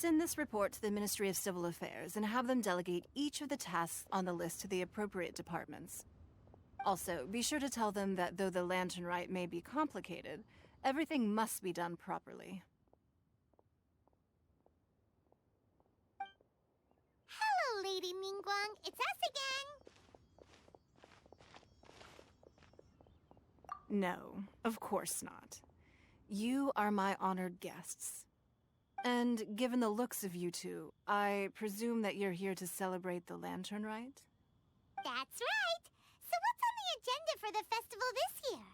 Send this report to the Ministry of Civil Affairs and have them delegate each of the tasks on the list to the appropriate departments. Also, be sure to tell them that though the lantern rite may be complicated, everything must be done properly. Hello, Lady Mingguang. It's us again. No, of course not. You are my honored guests. And given the looks of you two, I presume that you're here to celebrate the lantern rite? That's right. So what's on the agenda for the festival this year?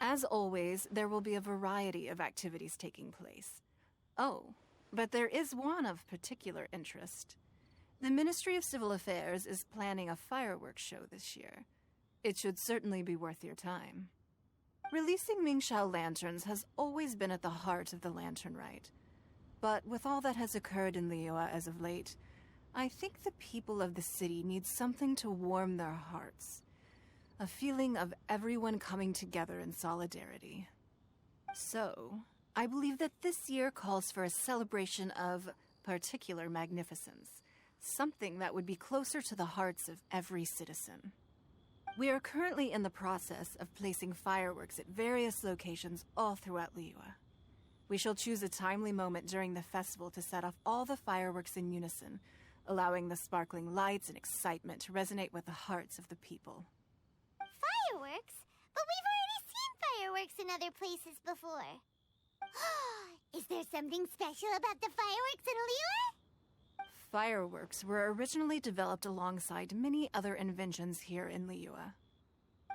As always, there will be a variety of activities taking place. Oh, but there is one of particular interest. The Ministry of Civil Affairs is planning a fireworks show this year. It should certainly be worth your time. Releasing Mingxiao lanterns has always been at the heart of the lantern rite. But with all that has occurred in Liyue as of late, I think the people of the city need something to warm their hearts. A feeling of everyone coming together in solidarity. So, I believe that this year calls for a celebration of particular magnificence. Something that would be closer to the hearts of every citizen. We are currently in the process of placing fireworks at various locations all throughout Liyue. We shall choose a timely moment during the festival to set off all the fireworks in unison, allowing the sparkling lights and excitement to resonate with the hearts of the people. Fireworks? But we've already seen fireworks in other places before. Is there something special about the fireworks in Liyue? Fireworks were originally developed alongside many other inventions here in Liyue.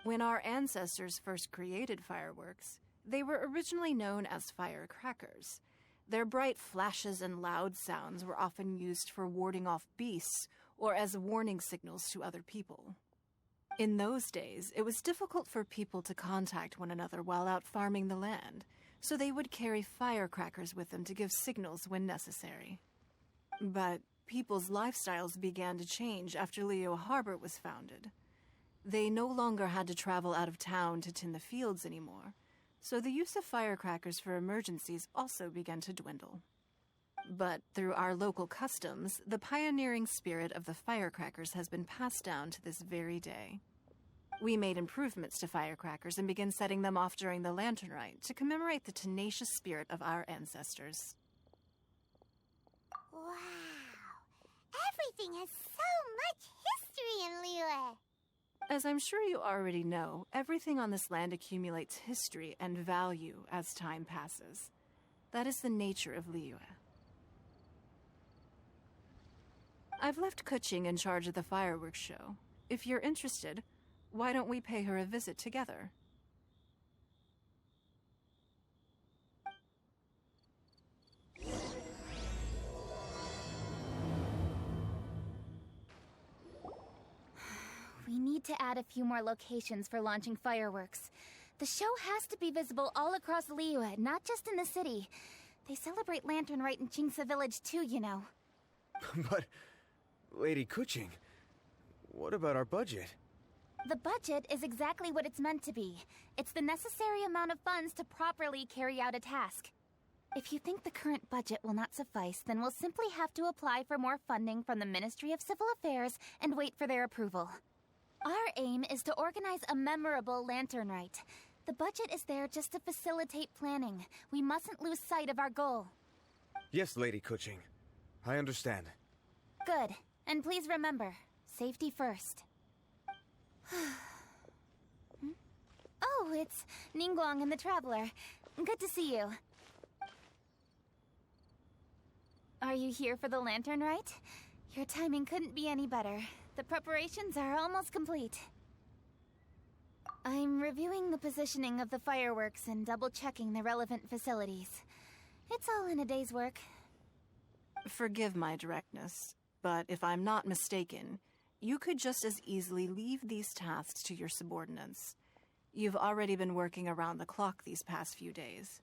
When our ancestors first created fireworks, they were originally known as firecrackers. Their bright flashes and loud sounds were often used for warding off beasts or as warning signals to other people. In those days, it was difficult for people to contact one another while out farming the land, so they would carry firecrackers with them to give signals when necessary. But people's lifestyles began to change after Liyue Harbor was founded. They no longer had to travel out of town to tend the fields anymore, so the use of firecrackers for emergencies also began to dwindle. But through our local customs, the pioneering spirit of the firecrackers has been passed down to this very day. We made improvements to firecrackers and began setting them off during the lantern rite to commemorate the tenacious spirit of our ancestors. Wow! Everything has so much history in Liyue! As I'm sure you already know, everything on this land accumulates history and value as time passes. That is the nature of Liyue. I've left Kuching in charge of the fireworks show. If you're interested, why don't we pay her a visit together? We need to add a few more locations for launching fireworks. The show has to be visible all across Liyue, not just in the city. They celebrate Lantern Rite in Qingce Village too, you know. But, Lady Kuching, what about our budget? The budget is exactly what it's meant to be. It's the necessary amount of funds to properly carry out a task. If you think the current budget will not suffice, then we'll simply have to apply for more funding from the Ministry of Civil Affairs and wait for their approval. Our aim is to organize a memorable lantern rite. The budget is there just to facilitate planning. We mustn't lose sight of our goal. Yes, Lady Kuching. I understand. Good. And please remember, safety first. Oh, it's Ningguang and the Traveler. Good to see you. Are you here for the lantern rite? Your timing couldn't be any better. The preparations are almost complete. I'm reviewing the positioning of the fireworks and double-checking the relevant facilities. It's all in a day's work. Forgive my directness, but if I'm not mistaken, you could just as easily leave these tasks to your subordinates. You've already been working around the clock these past few days.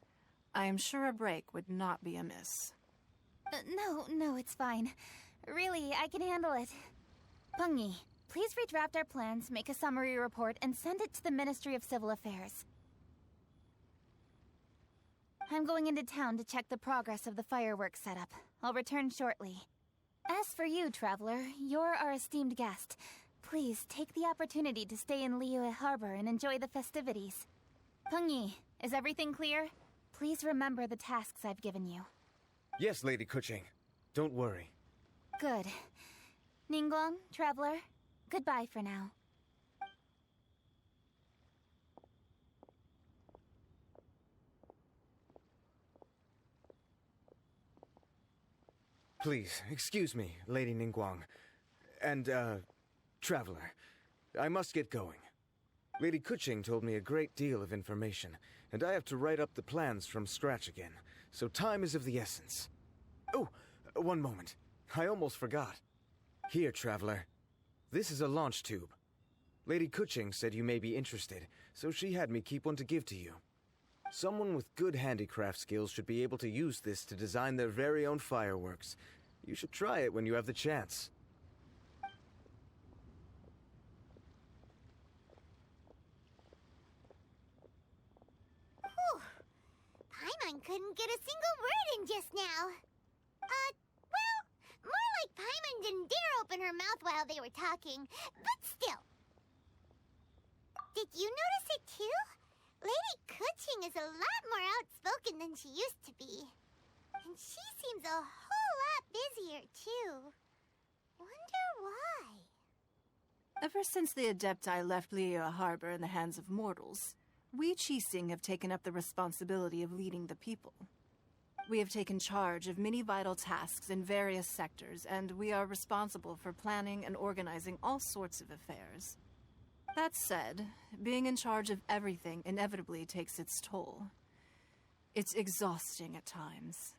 I am sure a break would not be amiss. No, it's fine. Really, I can handle it. Pengyi, please redraft our plans, make a summary report, and send it to the Ministry of Civil Affairs. I'm going into town to check the progress of the fireworks setup. I'll return shortly. As for you, Traveler, you're our esteemed guest. Please take the opportunity to stay in Liyue Harbor and enjoy the festivities. Pengyi, is everything clear? Please remember the tasks I've given you. Yes, Lady Kuching. Don't worry. Good. Ningguang, Traveler, goodbye for now. Please, excuse me, Lady Ningguang. And, Traveler. I must get going. Lady Kuching told me a great deal of information, and I have to write up the plans from scratch again, so time is of the essence. Oh, one moment. I almost forgot. Here, Traveler. This is a launch tube. Lady Kuching said you may be interested, so she had me keep one to give to you. Someone with good handicraft skills should be able to use this to design their very own fireworks. You should try it when you have the chance. Whew. Paimon couldn't get a single word in just now. Well, more like Paimon didn't dare open her mouth while they were talking, but still. Did you notice it too? Lady Kuching is a lot more outspoken than she used to be. And she seems a whole lot busier, too. Wonder why? Ever since the Adepti left Liyue Harbor in the hands of mortals, we Qixing have taken up the responsibility of leading the people. We have taken charge of many vital tasks in various sectors, and we are responsible for planning and organizing all sorts of affairs. That said, being in charge of everything inevitably takes its toll. It's exhausting at times.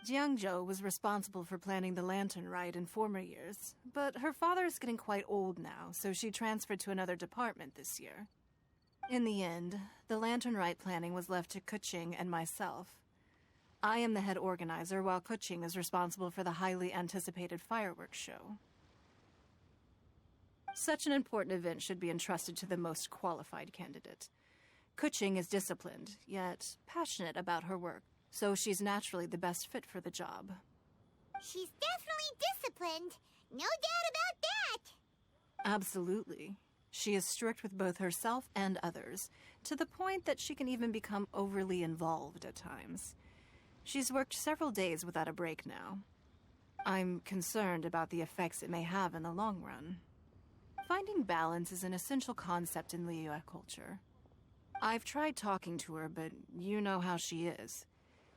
Jiangzhou was responsible for planning the lantern rite in former years, but her father is getting quite old now, so she transferred to another department this year. In the end, the lantern rite planning was left to Kuching and myself. I am the head organizer, while Kuching is responsible for the highly anticipated fireworks show. Such an important event should be entrusted to the most qualified candidate. Kuching is disciplined, yet passionate about her work, so she's naturally the best fit for the job. She's definitely disciplined. No doubt about that. Absolutely. She is strict with both herself and others, to the point that she can even become overly involved at times. She's worked several days without a break now. I'm concerned about the effects it may have in the long run. Finding balance is an essential concept in Liyue culture. I've tried talking to her, but you know how she is.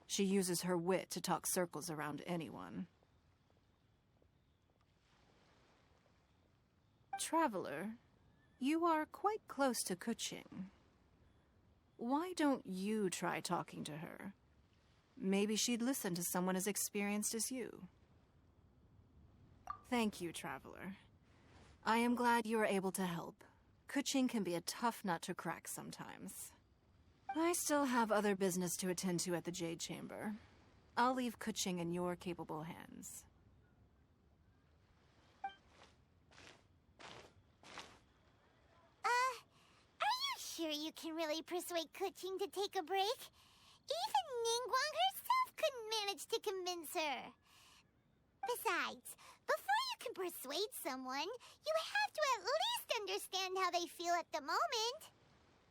She uses her wit to talk circles around anyone. Traveler, you are quite close to Kuching. Why don't you try talking to her? Maybe she'd listen to someone as experienced as you. Thank you, Traveler. I am glad you are able to help. Kuching can be a tough nut to crack sometimes. I still have other business to attend to at the Jade Chamber. I'll leave Kuching in your capable hands. Are you sure you can really persuade Kuching to take a break? Even Ningguang herself couldn't manage to convince her. Besides, before you can persuade someone, you have to at least understand how they feel at the moment.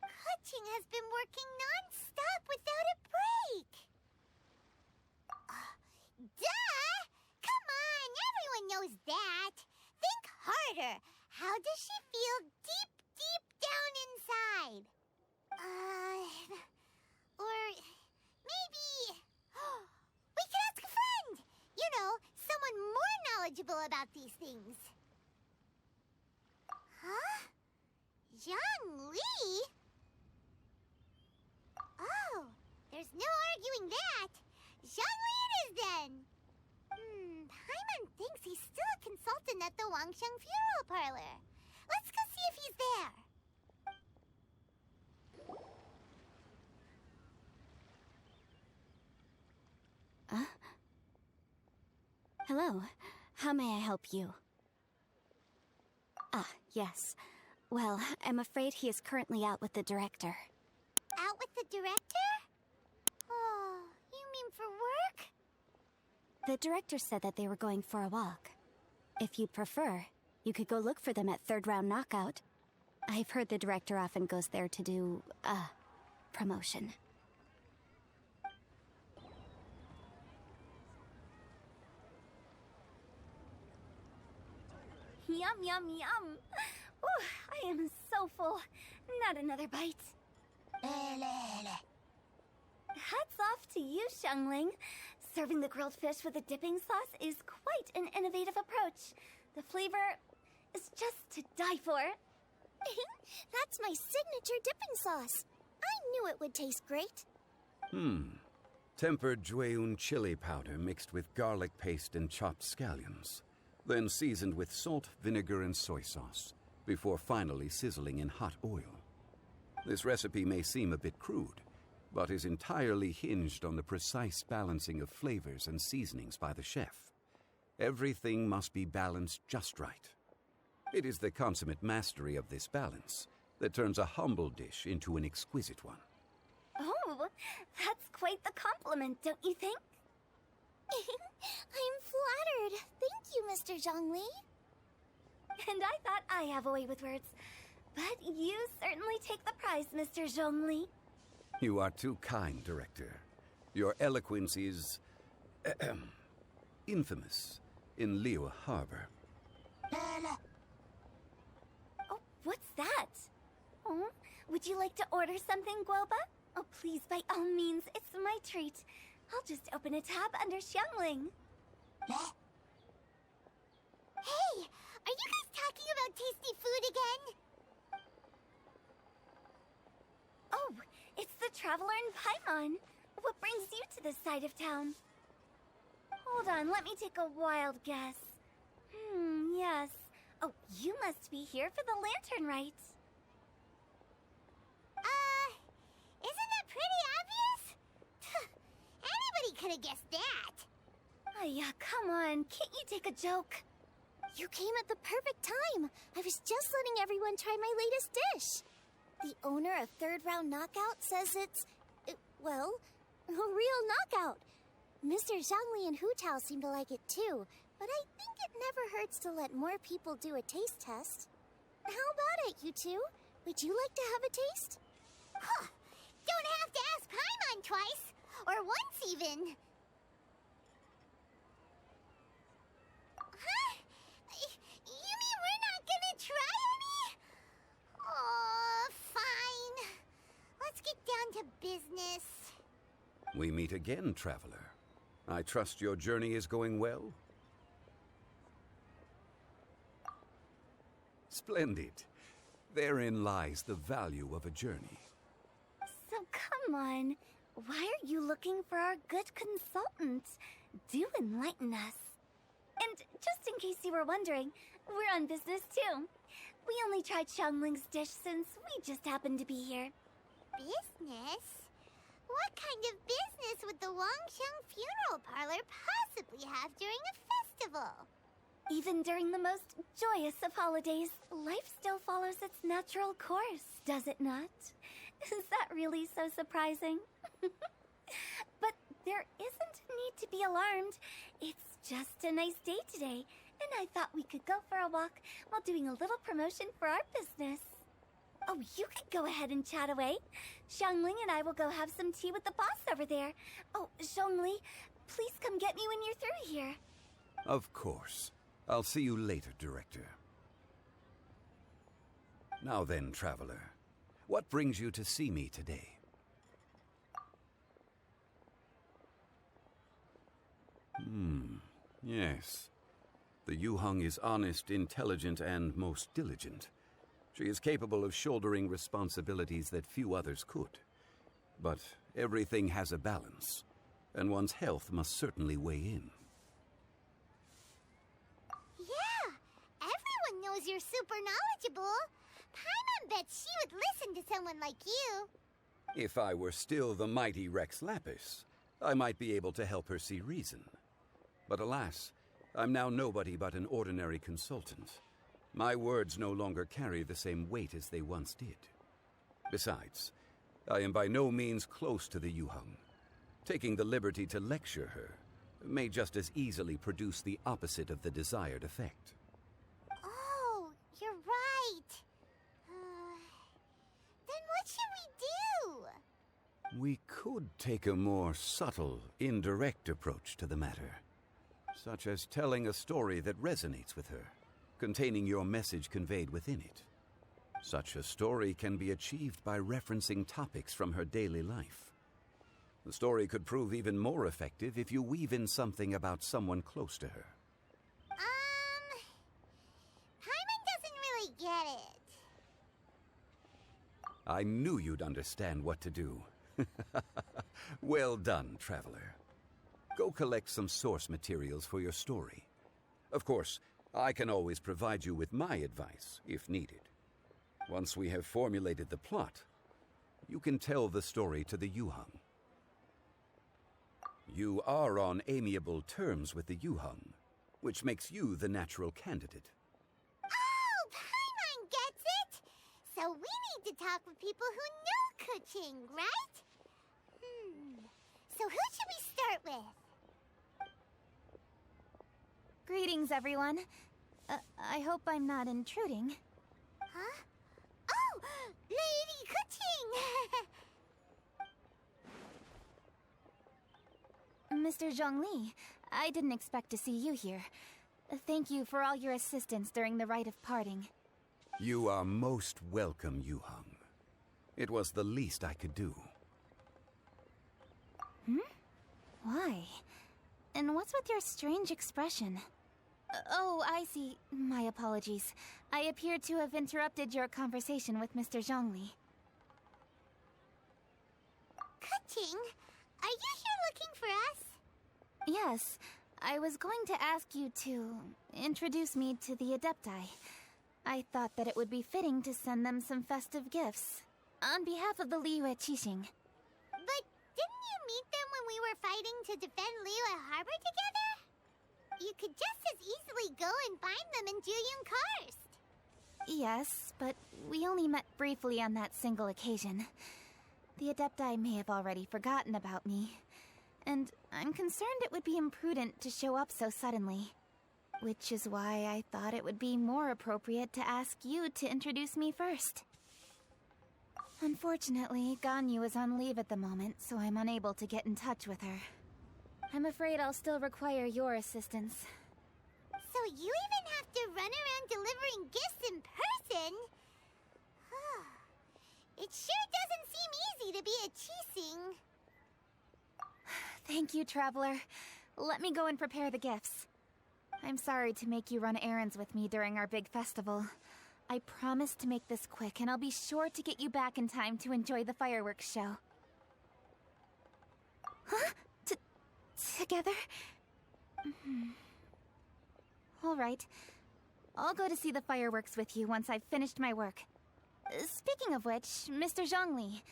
Kuching has been working non-stop without a break. Duh! Come on, everyone knows that. Think harder. How does she feel deep, deep down inside? Or maybe we could ask a friend. You know, someone more knowledgeable about these things. Huh? Zhang Li? Oh, there's no arguing that. Zhang Li it is then. Paimon thinks he's still a consultant at the Wangsheng Funeral Parlor. Let's go see if he's there. Hello. How may I help you? Ah, yes. Well, I'm afraid he is currently out with the director. Out with the director? Oh, you mean for work? The director said that they were going for a walk. If you'd prefer, you could go look for them at third round knockout. I've heard the director often goes there to do, promotion. Yum, yum, yum. Ooh, I am so full. Not another bite. Hats off to you, Xiangling. Serving the grilled fish with a dipping sauce is quite an innovative approach. The flavor is just to die for. That's my signature dipping sauce. I knew it would taste great. Tempered Jueyun chili powder mixed with garlic paste and chopped scallions, then seasoned with salt, vinegar, and soy sauce, before finally sizzling in hot oil. This recipe may seem a bit crude, but is entirely hinged on the precise balancing of flavors and seasonings by the chef. Everything must be balanced just right. It is the consummate mastery of this balance that turns a humble dish into an exquisite one. Oh, that's quite the compliment, don't you think? I'm flattered. Thank you, Mr. Zhongli. And I thought I have a way with words. But you certainly take the prize, Mr. Zhongli. You are too kind, Director. Your eloquence is infamous in Liyue Harbor. Oh, what's that? Oh, would you like to order something, Guoba? Oh, please, by all means, it's my treat. I'll just open a tab under Xiangling. Hey, are you guys talking about tasty food again? Oh, it's the Traveler in Paimon. What brings you to this side of town? Hold on, let me take a wild guess. Yes. Oh, you must be here for the lantern rite. Isn't that pretty obvious? Anybody could have guessed that. Oh, yeah, come on. Can't you take a joke? You came at the perfect time. I was just letting everyone try my latest dish. The owner of Third Round Knockout says it's, well, a real knockout. Mr. Zhongli and Hu Tao seem to like it too, but I think it never hurts to let more people do a taste test. How about it, you two? Would you like to have a taste? Huh. Don't have to ask Paimon twice, or once even. Huh? You mean we're not gonna try any? Oh, fine. Let's get down to business. We meet again, Traveler. I trust your journey is going well? Splendid. Therein lies the value of a journey. So come on. Why are you looking for our good consultant? Do enlighten us. And just in case you were wondering, we're on business too. We only tried Xiangling's dish since we just happened to be here. Business? What kind of business would the Wangsheng Funeral Parlor possibly have during a festival? Even during the most joyous of holidays, life still follows its natural course, does it not? Is that really so surprising? But there isn't a need to be alarmed. It's just a nice day today, and I thought we could go for a walk while doing a little promotion for our business. Oh, you could go ahead and chat away. Xiangling and I will go have some tea with the boss over there. Oh, Zhongli, please come get me when you're through here. Of course. I'll see you later, Director. Now then, Traveler, what brings you to see me today? Yes. The Yuheng is honest, intelligent, and most diligent. She is capable of shouldering responsibilities that few others could. But everything has a balance, and one's health must certainly weigh in. Yeah, everyone knows you're super knowledgeable. Paimon bets she would listen to someone like you. If I were still the mighty Rex Lapis, I might be able to help her see reason. But alas, I'm now nobody but an ordinary consultant. My words no longer carry the same weight as they once did. Besides, I am by no means close to the Yuheng. Taking the liberty to lecture her may just as easily produce the opposite of the desired effect. Oh, you're right. Then what should we do? We could take a more subtle, indirect approach to the matter, such as telling a story that resonates with her, containing your message conveyed within it. Such a story can be achieved by referencing topics from her daily life. The story could prove even more effective if you weave in something about someone close to her. Paimon doesn't really get it. I knew you'd understand what to do. Well done, Traveler. Go collect some source materials for your story. Of course, I can always provide you with my advice, if needed. Once we have formulated the plot, you can tell the story to the Yuheng. You are on amiable terms with the Yuheng, which makes you the natural candidate. Oh, Paimon gets it! So we need to talk with people who know Kuching, right? So who should we start with? Greetings, everyone. I hope I'm not intruding. Huh? Oh! Lady Kuching! Mr. Zhongli, I didn't expect to see you here. Thank you for all your assistance during the rite of parting. You are most welcome, Yuheng. It was the least I could do. Why? And what's with your strange expression? Oh, I see. My apologies. I appear to have interrupted your conversation with Mr. Zhongli. Kuching, are you here looking for us? Yes, I was going to ask you to introduce me to the Adepti. I thought that it would be fitting to send them some festive gifts. On behalf of the Liyue Qixing. But didn't you meet them when we were fighting to defend Liyue Harbor together? You could just as easily go and find them in Juyun Karst. Yes, but we only met briefly on that single occasion. The Adepti may have already forgotten about me. And I'm concerned it would be imprudent to show up so suddenly. Which is why I thought it would be more appropriate to ask you to introduce me first. Unfortunately, Ganyu is on leave at the moment, so I'm unable to get in touch with her. I'm afraid I'll still require your assistance. So you even have to run around delivering gifts in person? It sure doesn't seem easy to be a Qixing. Thank you, Traveler. Let me go and prepare the gifts. I'm sorry to make you run errands with me during our big festival. I promise to make this quick, and I'll be sure to get you back in time to enjoy the fireworks show. Huh? Together? All right. I'll go to see the fireworks with you once I've finished my work. Speaking of which, Mr. Zhongli,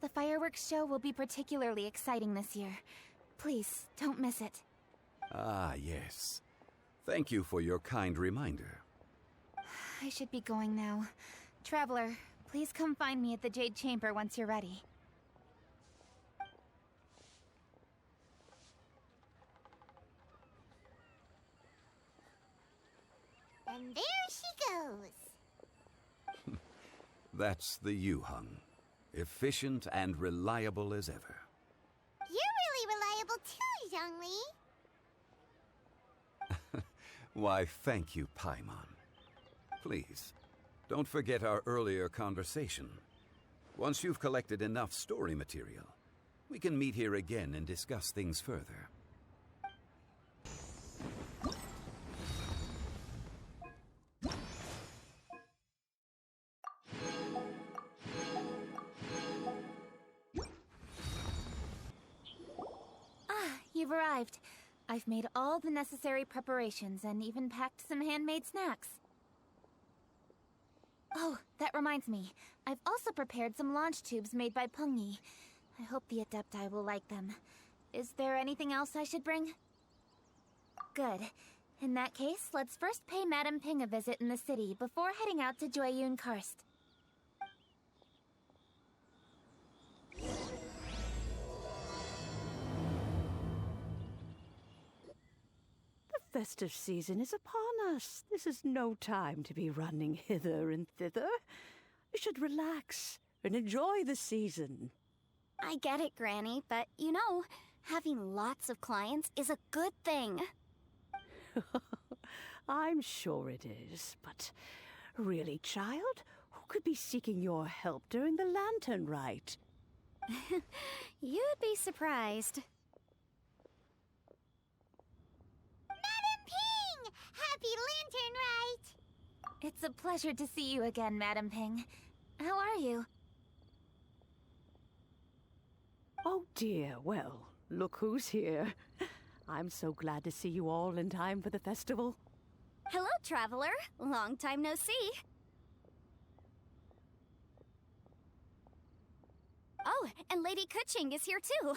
the fireworks show will be particularly exciting this year. Please, don't miss it. Ah, yes. Thank you for your kind reminder. I should be going now. Traveler, please come find me at the Jade Chamber once you're ready. And there she goes. That's the Yuheng. Efficient and reliable as ever. You're really reliable too, Zhongli. Why, thank you, Paimon. Please, don't forget our earlier conversation. Once you've collected enough story material, we can meet here again and discuss things further. You've arrived. I've made all the necessary preparations and even packed some handmade snacks. Oh, that reminds me. I've also prepared some launch tubes made by Pengyi. I hope the Adepti will like them. Is there anything else I should bring? Good. In that case, let's first pay Madame Ping a visit in the city before heading out to Juyun Karst. festive season is upon us. This is no time to be running hither and thither. You should relax and enjoy the season. I get it, Granny, but you know, having lots of clients is a good thing. I'm sure it is, but really, child, who could be seeking your help during the lantern rite? You'd be surprised. Madam Ping! Happy Lantern Rite! It's a pleasure to see you again, Madam Ping. How are you? Oh dear, well, look who's here. I'm so glad to see you all in time for the festival. Hello, traveler. Long time no see. Oh, and Lady Kuching is here too.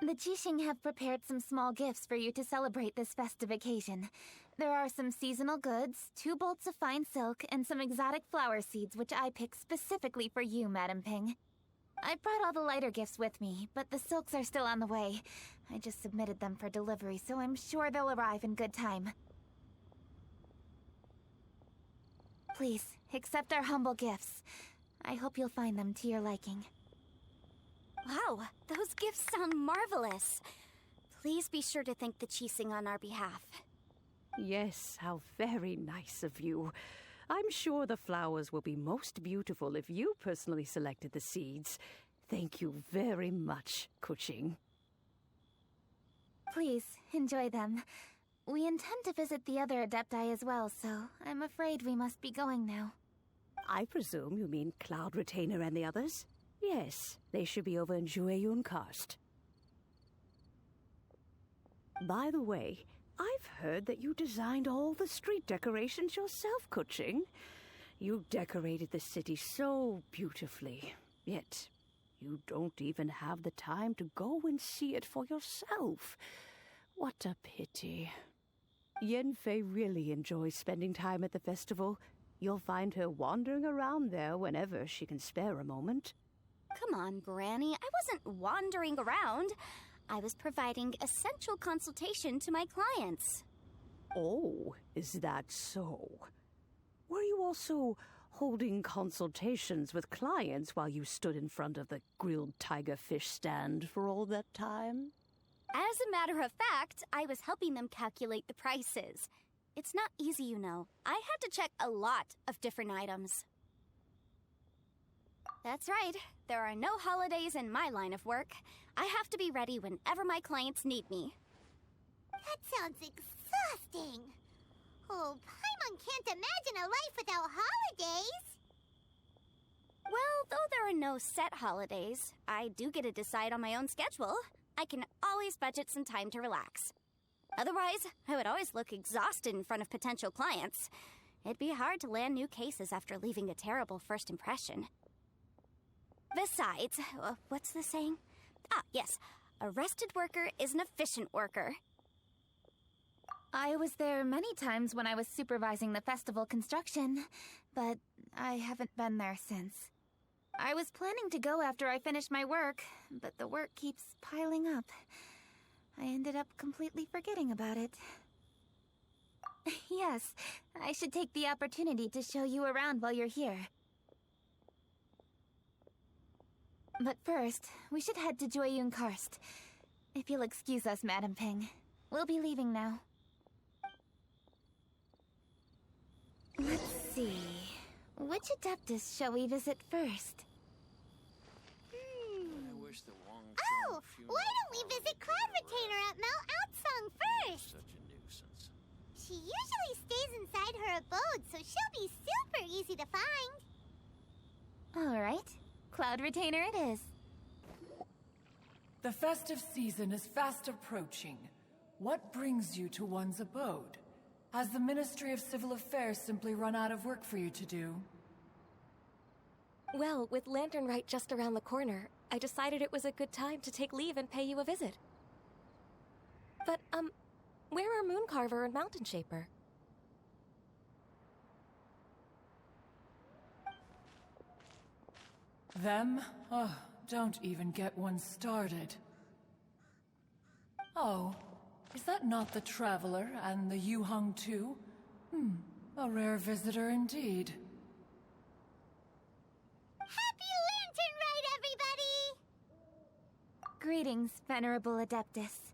The Jixing have prepared some small gifts for you to celebrate this festive occasion. There are some seasonal goods, 2 bolts of fine silk, and some exotic flower seeds which I picked specifically for you, Madam Ping. I brought all the lighter gifts with me, but the silks are still on the way. I just submitted them for delivery, so I'm sure they'll arrive in good time. Please, accept our humble gifts. I hope you'll find them to your liking. Wow, those gifts sound marvelous. Please be sure to thank the Jixing on our behalf. Yes, how very nice of you. I'm sure the flowers will be most beautiful if you personally selected the seeds. Thank you very much, Kuching. Please, enjoy them. We intend to visit the other Adepti as well, so I'm afraid we must be going now. I presume you mean Cloud Retainer and the others? Yes, they should be over in Jueyun Karst. By the way, I've heard that you designed all the street decorations yourself, Kuching. You decorated the city so beautifully, yet you don't even have the time to go and see it for yourself. What a pity. Yanfei really enjoys spending time at the festival. You'll find her wandering around there whenever she can spare a moment. Come on, Granny. I wasn't wandering around. I was providing essential consultation to my clients. Oh, is that so? Were you also holding consultations with clients while you stood in front of the grilled tiger fish stand for all that time? As a matter of fact, I was helping them calculate the prices. It's not easy, you know. I had to check a lot of different items. That's right. There are no holidays in my line of work. I have to be ready whenever my clients need me. That sounds exhausting. Oh, Paimon can't imagine a life without holidays. Well, though there are no set holidays, I do get to decide on my own schedule. I can always budget some time to relax. Otherwise, I would always look exhausted in front of potential clients. It'd be hard to land new cases after leaving a terrible first impression. Besides, what's the saying? Ah, yes. A rested worker is an efficient worker. I was there many times when I was supervising the festival construction, but I haven't been there since. I was planning to go after I finished my work, but the work keeps piling up. I ended up completely forgetting about it. Yes, I should take the opportunity to show you around while you're here. But first, we should head to Jueyun Karst. If you'll excuse us, Madam Ping. We'll be leaving now. Let's see. Which Adeptus shall we visit first? Oh, why don't we visit Cloud Retainer at Mount Outsong first? Such a nuisance. She usually stays inside her abode, so she'll be super easy to find. All right. Cloud Retainer it is. The festive season is fast approaching. What brings you to one's abode? Has the Ministry of Civil Affairs simply run out of work for you to do? Well, with Lantern Rite just around the corner, I decided it was a good time to take leave and pay you a visit. But, where are Mooncarver and Mountain Shaper? Them? Oh, don't even get one started. Oh, is that not the Traveler and the Yuhung too? A rare visitor indeed. Happy Lantern Rite, everybody! Greetings, Venerable Adeptus.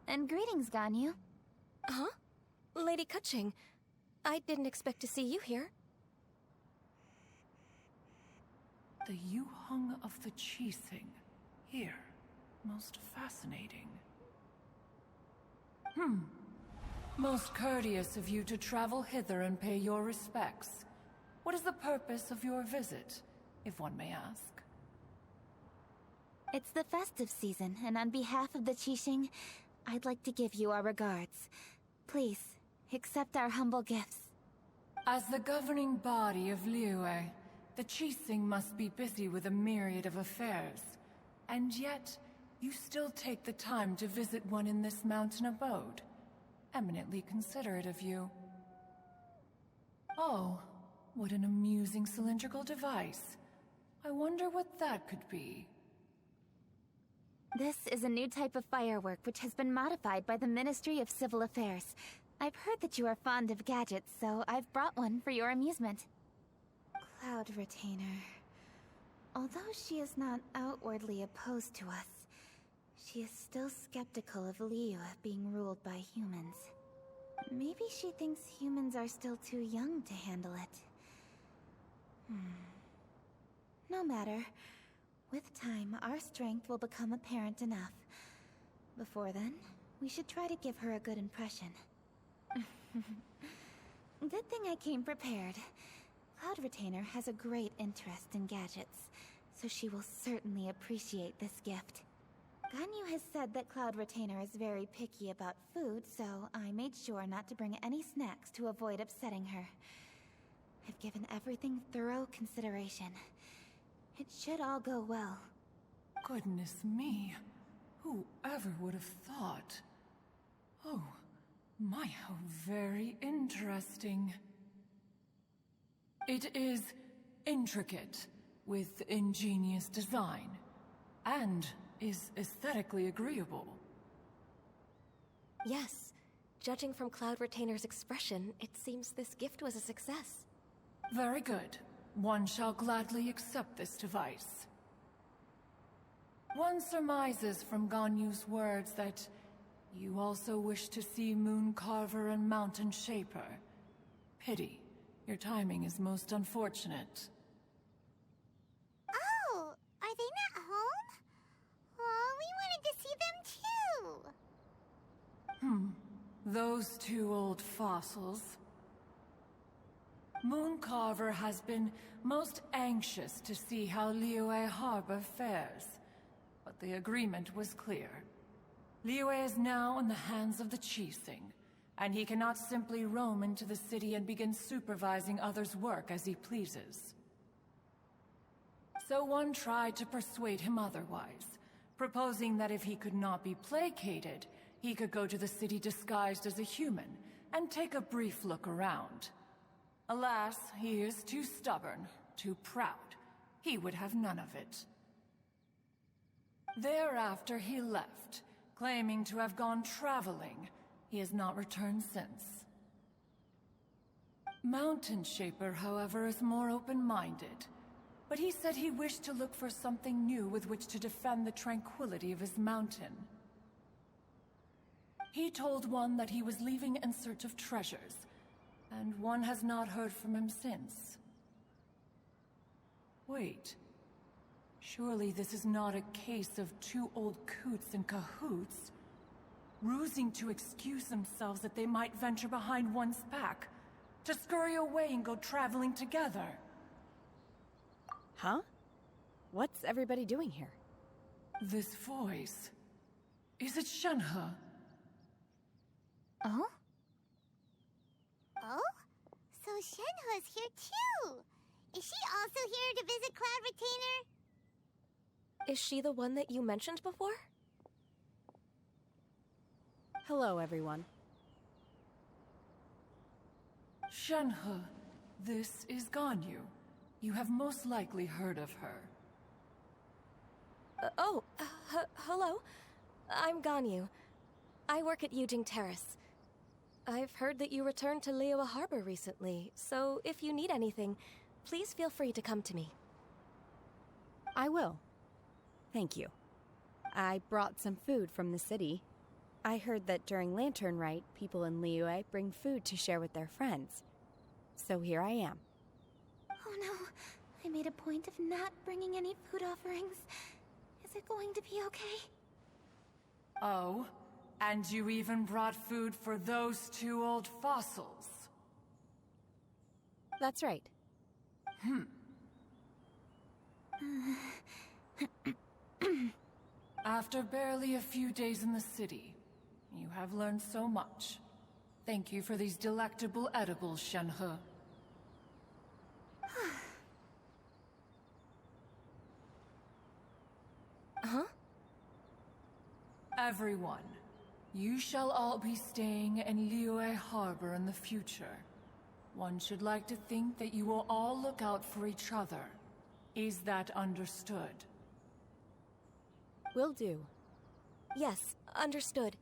And greetings, Ganyu. Huh? Lady Kutching, I didn't expect to see you here. The Yuhung of the Qixing. Here. Most fascinating. Most courteous of you to travel hither and pay your respects. What is the purpose of your visit, if one may ask? It's the festive season, and on behalf of the Qixing, I'd like to give you our regards. Please, accept our humble gifts. As the governing body of Liyue, the Qixing must be busy with a myriad of affairs. And yet, you still take the time to visit one in this mountain abode. Eminently considerate of you. Oh, what an amusing cylindrical device. I wonder what that could be. This is a new type of firework which has been modified by the Ministry of Civil Affairs. I've heard that you are fond of gadgets, so I've brought one for your amusement. Cloud Retainer. Although she is not outwardly opposed to us, she is still skeptical of Liyue being ruled by humans. Maybe she thinks humans are still too young to handle it. No matter. With time, our strength will become apparent enough. Before then, we should try to give her a good impression. Good thing I came prepared. Cloud Retainer has a great interest in gadgets, so she will certainly appreciate this gift. Ganyu has said that Cloud Retainer is very picky about food, so I made sure not to bring any snacks to avoid upsetting her. I've given everything thorough consideration. It should all go well. Goodness me. Whoever would have thought? Oh, my, how very interesting. It is intricate, with ingenious design, and is aesthetically agreeable. Yes. Judging from Cloud Retainer's expression, it seems this gift was a success. Very good. One shall gladly accept this device. One surmises from Ganyu's words that you also wish to see Moon Carver and Mountain Shaper. Pity. Your timing is most unfortunate. Oh, are they not home? Oh, we wanted to see them too. Those two old fossils. Moon Carver has been most anxious to see how Liyue Harbor fares, but the agreement was clear. Liyue is now in the hands of the Qixing, and he cannot simply roam into the city and begin supervising others' work as he pleases. So one tried to persuade him otherwise, proposing that if he could not be placated, he could go to the city disguised as a human and take a brief look around. Alas, he is too stubborn, too proud. He would have none of it. Thereafter he left, claiming to have gone traveling. He has not returned since. Mountain Shaper, however, is more open-minded. But he said he wished to look for something new with which to defend the tranquility of his mountain. He told one that he was leaving in search of treasures, and one has not heard from him since. Wait. Surely this is not a case of two old coots in cahoots, rusing to excuse themselves that they might venture behind one's back, to scurry away and go traveling together. Huh? What's everybody doing here? This voice... Is it Shenhe? Oh? Oh? So Shenhe's here too! Is she also here to visit Cloud Retainer? Is she the one that you mentioned before? Hello, everyone. Shenhe, this is Ganyu. You have most likely heard of her. Hello. I'm Ganyu. I work at Yujing Terrace. I've heard that you returned to Liyue Harbor recently, so if you need anything, please feel free to come to me. I will. Thank you. I brought some food from the city. I heard that during Lantern Rite, people in Liyue bring food to share with their friends. So here I am. Oh no, I made a point of not bringing any food offerings. Is it going to be okay? Oh, and you even brought food for those two old fossils. That's right. After barely a few days in the city, you have learned so much. Thank you for these delectable edibles, Shenhe. Huh? Everyone, you shall all be staying in Liyue Harbor in the future. One should like to think that you will all look out for each other. Is that understood? Will do. Yes, understood.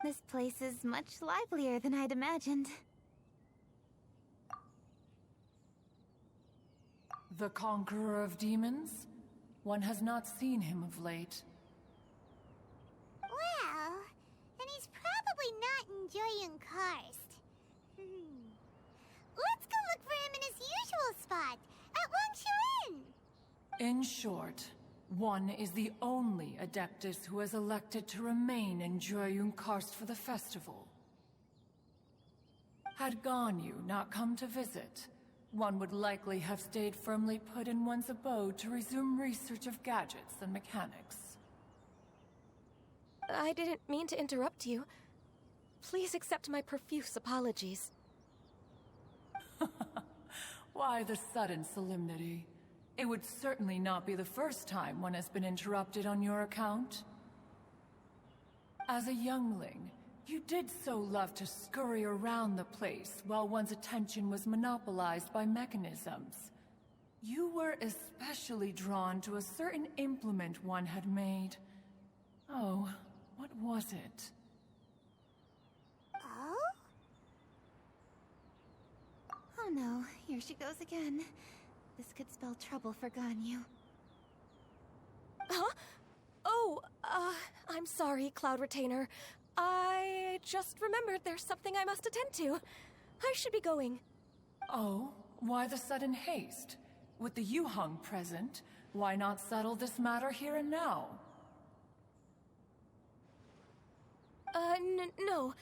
This place is much livelier than I'd imagined. The conqueror of demons? One has not seen him of late. Well, then he's probably not enjoying Karst. Let's go look for him in his usual spot, at Wangshu Inn. In short, one is the only Adeptus who has elected to remain in Joyun Karst for the festival. Had Ganyu not come to visit, one would likely have stayed firmly put in one's abode to resume research of gadgets and mechanics. I didn't mean to interrupt you. Please accept my profuse apologies. Why the sudden solemnity? It would certainly not be the first time one has been interrupted on your account. As a youngling, you did so love to scurry around the place while one's attention was monopolized by mechanisms. You were especially drawn to a certain implement one had made. Oh, what was it? Oh? Oh no, here she goes again. This could spell trouble for Ganyu. Huh? Oh, I'm sorry, Cloud Retainer. I just remembered there's something I must attend to. I should be going. Oh, why the sudden haste? With the Yuheng present, why not settle this matter here and now? No.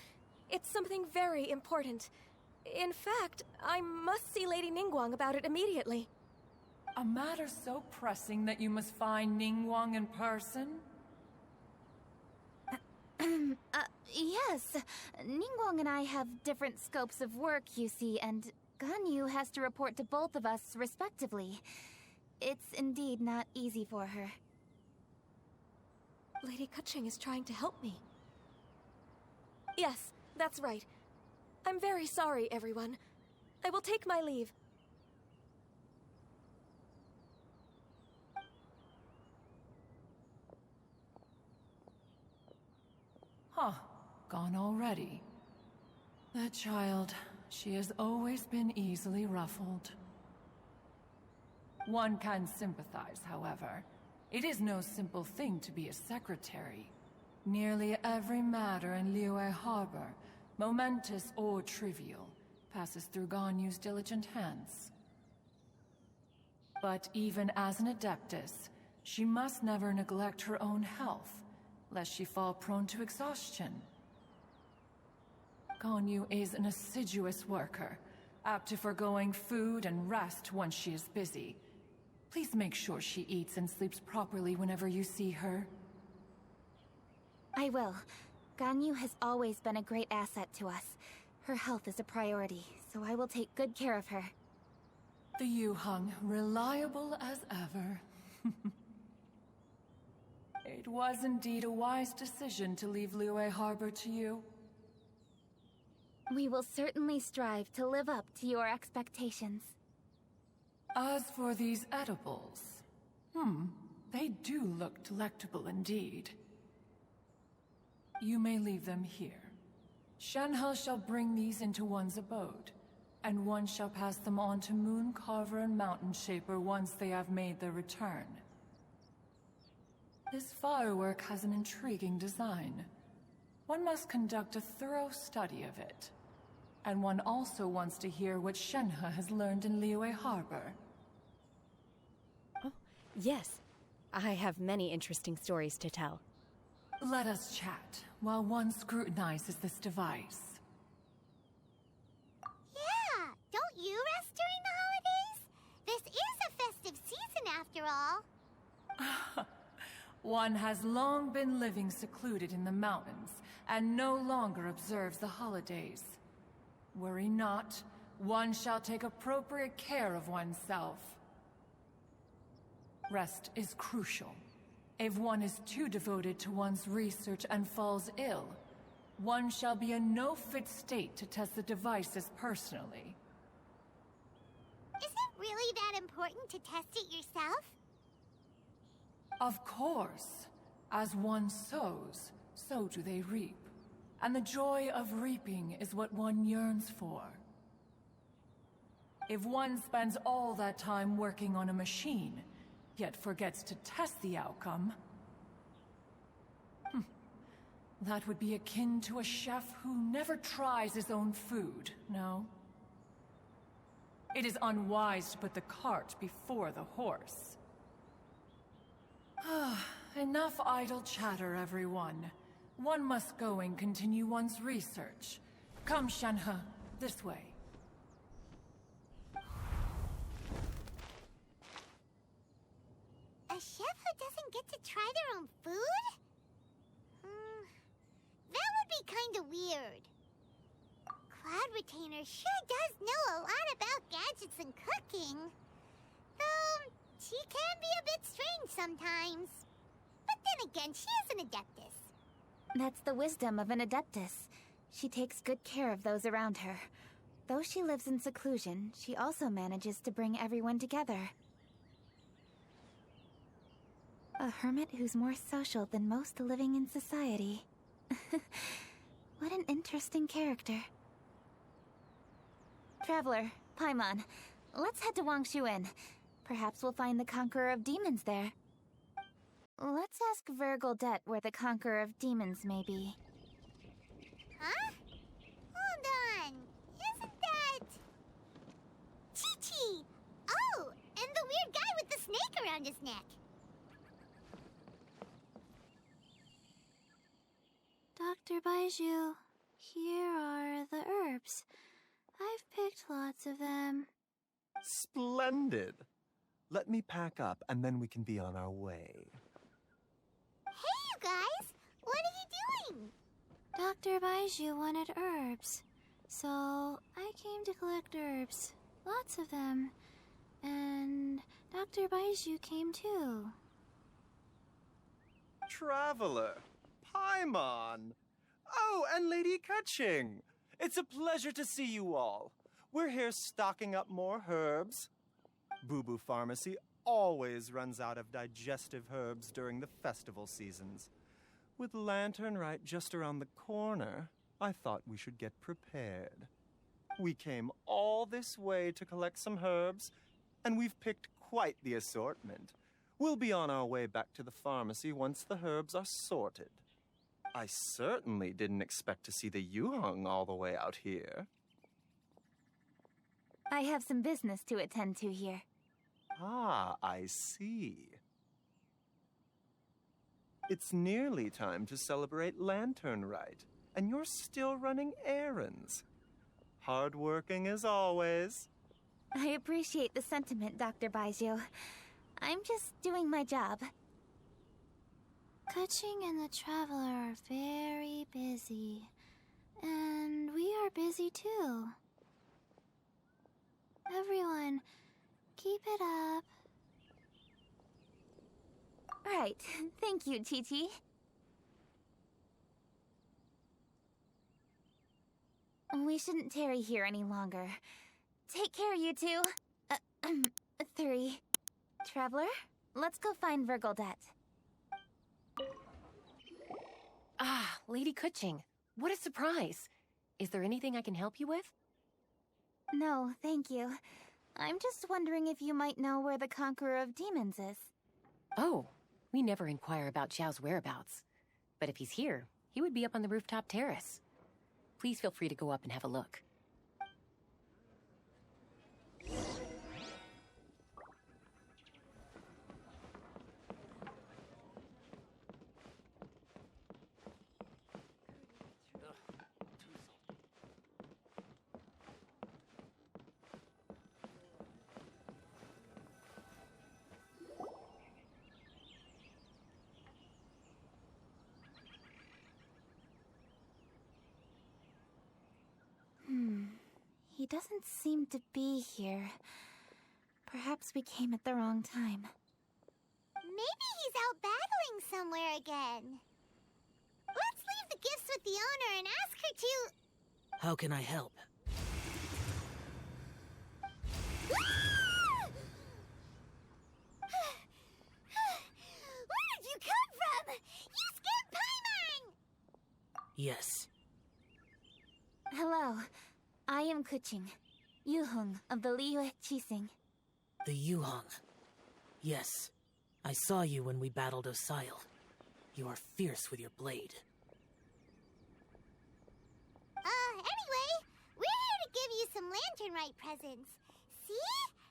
It's something very important. In fact, I must see Lady Ningguang about it immediately. A matter so pressing that you must find Ningguang in person? Yes. Ningguang and I have different scopes of work, you see, and Ganyu has to report to both of us, respectively. It's indeed not easy for her. Lady Keqing is trying to help me. Yes, that's right. I'm very sorry, everyone. I will take my leave. Huh, gone already. That child, she has always been easily ruffled. One can sympathize, however. It is no simple thing to be a secretary. Nearly every matter in Liyue Harbor, momentous or trivial, passes through Ganyu's diligent hands. But even as an Adeptus, she must never neglect her own health, lest she fall prone to exhaustion. Ganyu is an assiduous worker, apt to forgoing food and rest once she is busy. Please make sure she eats and sleeps properly whenever you see her. I will. Ganyu has always been a great asset to us. Her health is a priority, so I will take good care of her. The Yuheng, reliable as ever. It was indeed a wise decision to leave Liyue Harbor to you. We will certainly strive to live up to your expectations. As for these edibles, they do look delectable indeed. You may leave them here. Shenhe shall bring these into one's abode, and one shall pass them on to Moon Carver and Mountain Shaper once they have made their return. This firework has an intriguing design. One must conduct a thorough study of it. And one also wants to hear what Shenhe has learned in Liyue Harbor. Oh, yes. I have many interesting stories to tell. Let us chat while one scrutinizes this device. Yeah, don't you rest during the holidays? This is a festive season after all. One has long been living secluded in the mountains and no longer observes the holidays. Worry not, one shall take appropriate care of oneself. Rest is crucial. If one is too devoted to one's research and falls ill, one shall be in no fit state to test the devices personally. Is it really that important to test it yourself? Of course. As one sows, so do they reap. And the joy of reaping is what one yearns for. If one spends all that time working on a machine, yet forgets to test the outcome, that would be akin to a chef who never tries his own food, no? It is unwise to put the cart before the horse. Enough idle chatter, everyone. One must go and continue one's research. Come, Shenhe, this way. A chef who doesn't get to try their own food? That would be kinda weird. Cloud Retainer sure does know a lot about gadgets and cooking. Though, she can be a bit strange sometimes. But then again, she is an adeptus. That's the wisdom of an adeptus. She takes good care of those around her. Though she lives in seclusion, she also manages to bring everyone together. A hermit who's more social than most living in society. What an interesting character. Traveler, Paimon, let's head to Wangshuin. Perhaps we'll find the Conqueror of Demons there. Let's ask Vergildet where the Conqueror of Demons may be. Huh? Hold on. Isn't that... Chi-Chi! Oh, and the weird guy with the snake around his neck. Dr. Baiju, here are the herbs. I've picked lots of them. Splendid! Let me pack up, and then we can be on our way. Hey, you guys! What are you doing? Dr. Baiju wanted herbs, so I came to collect herbs. Lots of them. And Dr. Baiju came too. Traveler! Paimon! Oh, and Lady Kutching! It's a pleasure to see you all. We're here stocking up more herbs. Boo Boo Pharmacy always runs out of digestive herbs during the festival seasons. With Lantern right just around the corner, I thought we should get prepared. We came all this way to collect some herbs, and we've picked quite the assortment. We'll be on our way back to the pharmacy once the herbs are sorted. I certainly didn't expect to see the Yuheng all the way out here. I have some business to attend to here. Ah, I see. It's nearly time to celebrate Lantern Rite, and you're still running errands. Hardworking as always. I appreciate the sentiment, Dr. Baiju. I'm just doing my job. Kutching and the Traveler are very busy. And we are busy too. Everyone, keep it up. Right. Thank you, Chi-Chi. We shouldn't tarry here any longer. Take care, you two. 3. Traveler, let's go find Vergildet. Ah, Lady Kuching. What a surprise. Is there anything I can help you with? No, thank you. I'm just wondering if you might know where the Conqueror of Demons is. Oh, we never inquire about Xiao's whereabouts. But if he's here, he would be up on the rooftop terrace. Please feel free to go up and have a look. He doesn't seem to be here. Perhaps we came at the wrong time. Maybe he's out battling somewhere again. Let's leave the gifts with the owner and ask her to... How can I help? Where did you come from? You scared Paimon! Yes. Hello. I am Kuching, Yuhong of the Liyue Chising. The Yuhong. Yes. I saw you when we battled Osile. You are fierce with your blade. Anyway, we're here to give you some Lantern Rite presents. See?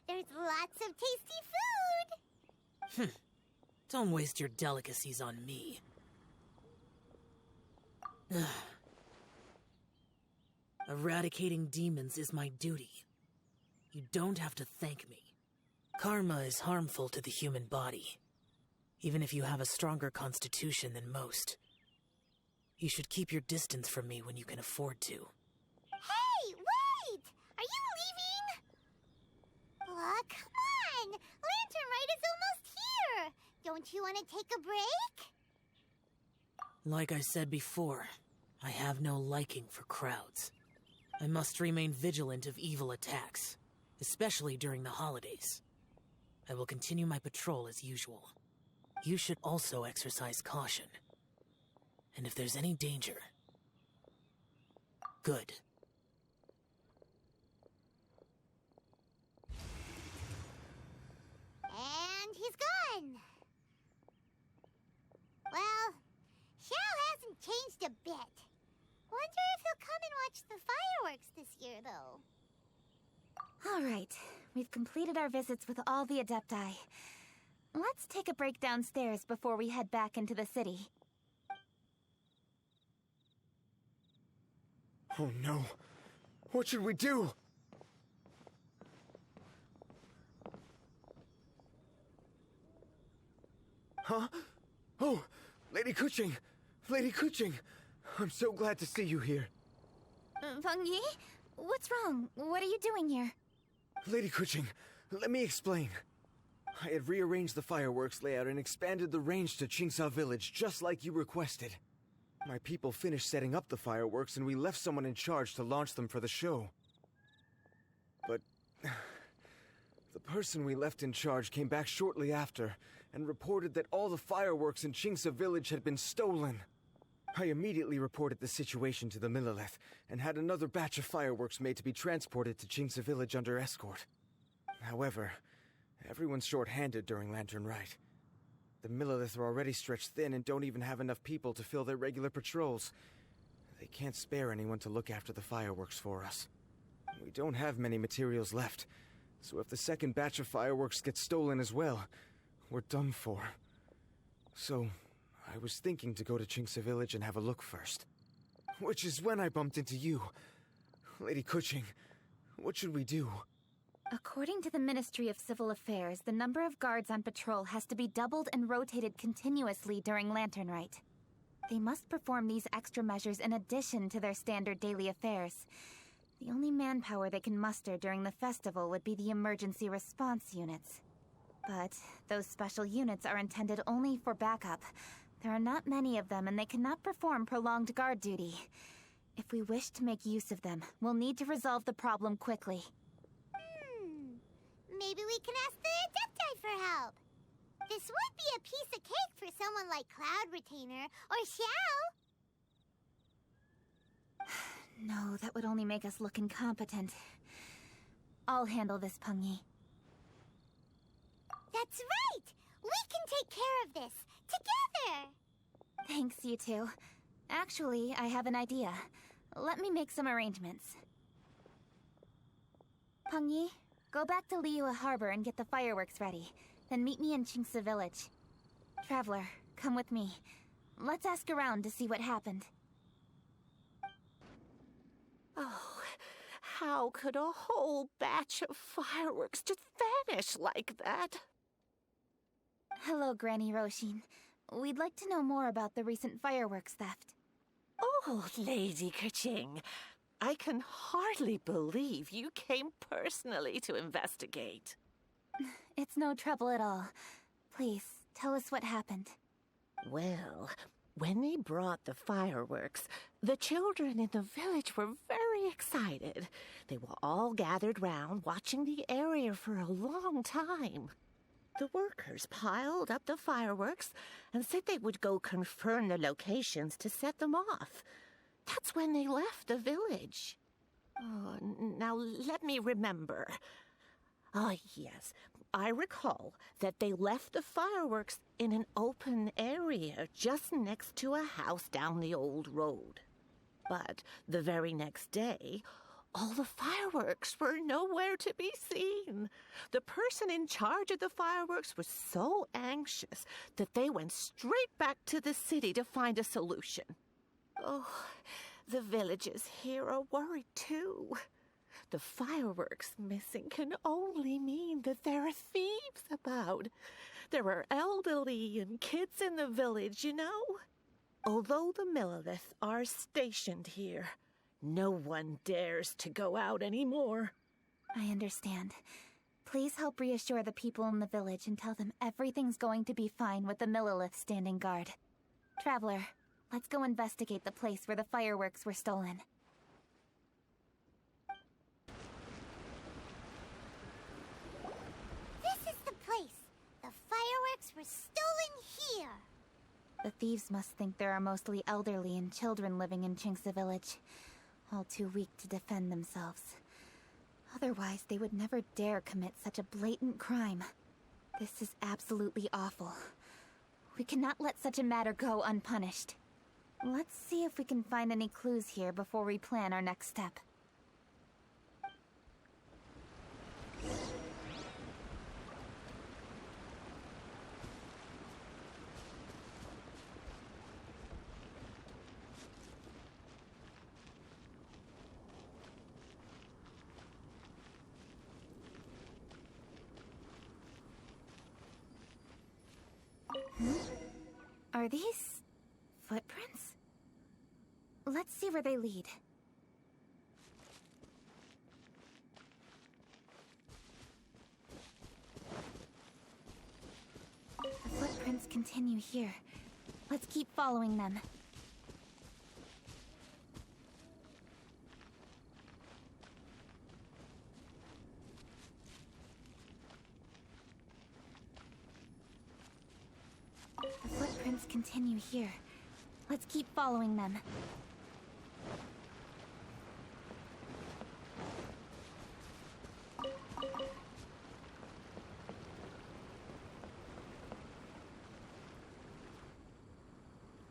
There's lots of tasty food! Don't waste your delicacies on me. Eradicating demons is my duty. You don't have to thank me. Karma is harmful to the human body, even if you have a stronger constitution than most. You should keep your distance from me when you can afford to. Hey, wait! Are you leaving? Oh, come on! Lantern Rite is almost here! Don't you want to take a break? Like I said before, I have no liking for crowds. I must remain vigilant of evil attacks, especially during the holidays. I will continue my patrol as usual. You should also exercise caution. And if there's any danger... Good. And he's gone. Well, Xiao hasn't changed a bit. Wonder if he'll come and watch the fireworks this year, though. All right. We've completed our visits with all the Adepti. Let's take a break downstairs before we head back into the city. Oh no. What should we do? Huh? Oh, Lady Kuching! Lady Kuching! I'm so glad to see you here. Feng Yi? What's wrong? What are you doing here? Lady Kuching, let me explain. I had rearranged the fireworks layout and expanded the range to Qingsa Village, just like you requested. My people finished setting up the fireworks and we left someone in charge to launch them for the show. But... the person we left in charge came back shortly after and reported that all the fireworks in Qingsa Village had been stolen. I immediately reported the situation to the Millelith and had another batch of fireworks made to be transported to Qingsa Village under escort. However, everyone's short-handed during Lantern Rite. The Millelith are already stretched thin and don't even have enough people to fill their regular patrols. They can't spare anyone to look after the fireworks for us. We don't have many materials left, so if the second batch of fireworks gets stolen as well, we're done for. So, I was thinking to go to Qingsa Village and have a look first. Which is when I bumped into you. Lady Kuching, what should we do? According to the Ministry of Civil Affairs, the number of guards on patrol has to be doubled and rotated continuously during Lantern Rite. They must perform these extra measures in addition to their standard daily affairs. The only manpower they can muster during the festival would be the emergency response units. But those special units are intended only for backup. There are not many of them and they cannot perform prolonged guard duty. If we wish to make use of them, we'll need to resolve the problem quickly. Maybe we can ask the Adepti for help. This would be a piece of cake for someone like Cloud Retainer or Xiao. No, that would only make us look incompetent. I'll handle this, Pengyi. That's right! We can take care of this, together! Thanks, you two. Actually, I have an idea. Let me make some arrangements. Pengyi, go back to Liyue Harbor and get the fireworks ready. Then meet me in Qingce Village. Traveler, come with me. Let's ask around to see what happened. Oh, how could a whole batch of fireworks just vanish like that? Hello, Granny Roshin. We'd like to know more about the recent fireworks theft. Oh, Lady Keqing, I can hardly believe you came personally to investigate. It's no trouble at all. Please, tell us what happened. Well, when they brought the fireworks, the children in the village were very excited. They were all gathered round, watching the area for a long time. The workers piled up the fireworks and said they would go confirm the locations to set them off. That's when they left the village. Oh, now let me remember. Ah, yes. I recall that they left the fireworks in an open area just next to a house down the old road. But the very next day, all the fireworks were nowhere to be seen. The person in charge of the fireworks was so anxious that they went straight back to the city to find a solution. Oh, the villagers here are worried too. The fireworks missing can only mean that there are thieves about. There are elderly and kids in the village, you know. Although the Millilith are stationed here, no one dares to go out anymore. I understand. Please help reassure the people in the village and tell them everything's going to be fine with the Millilith standing guard. Traveler, let's go investigate the place where the fireworks were stolen. This is the place. The fireworks were stolen here. The thieves must think there are mostly elderly and children living in Qingce Village, all too weak to defend themselves. Otherwise, they would never dare commit such a blatant crime. This is absolutely awful. We cannot let such a matter go unpunished. Let's see if we can find any clues here before we plan our next step. Are these footprints? Let's see where they lead. The footprints continue here. Let's keep following them. The footprints continue here. Let's keep following them.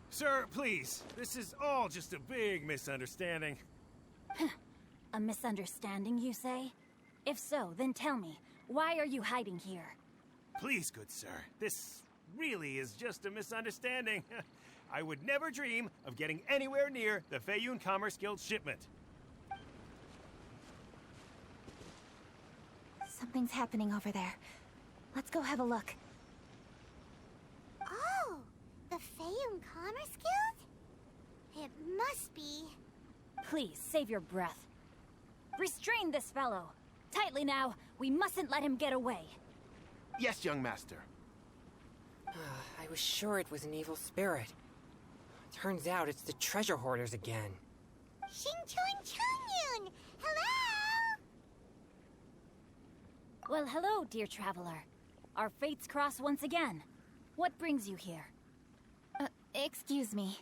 Sir, please. This is all just a big misunderstanding. A misunderstanding, you say? If so, then tell me, why are you hiding here? Please, good sir. This really is just a misunderstanding. I would never dream of getting anywhere near the Feiyun Commerce Guild shipment. Something's happening over there. Let's go have a look. Oh, the Feiyun Commerce Guild? It must be. Please, save your breath. Restrain this fellow. Tightly now. We mustn't let him get away. Yes, young master. I was sure it was an evil spirit. Turns out it's the treasure hoarders again. Xingchun Changyun! Hello! Well, hello, dear traveler. Our fates cross once again. What brings you here? Excuse me.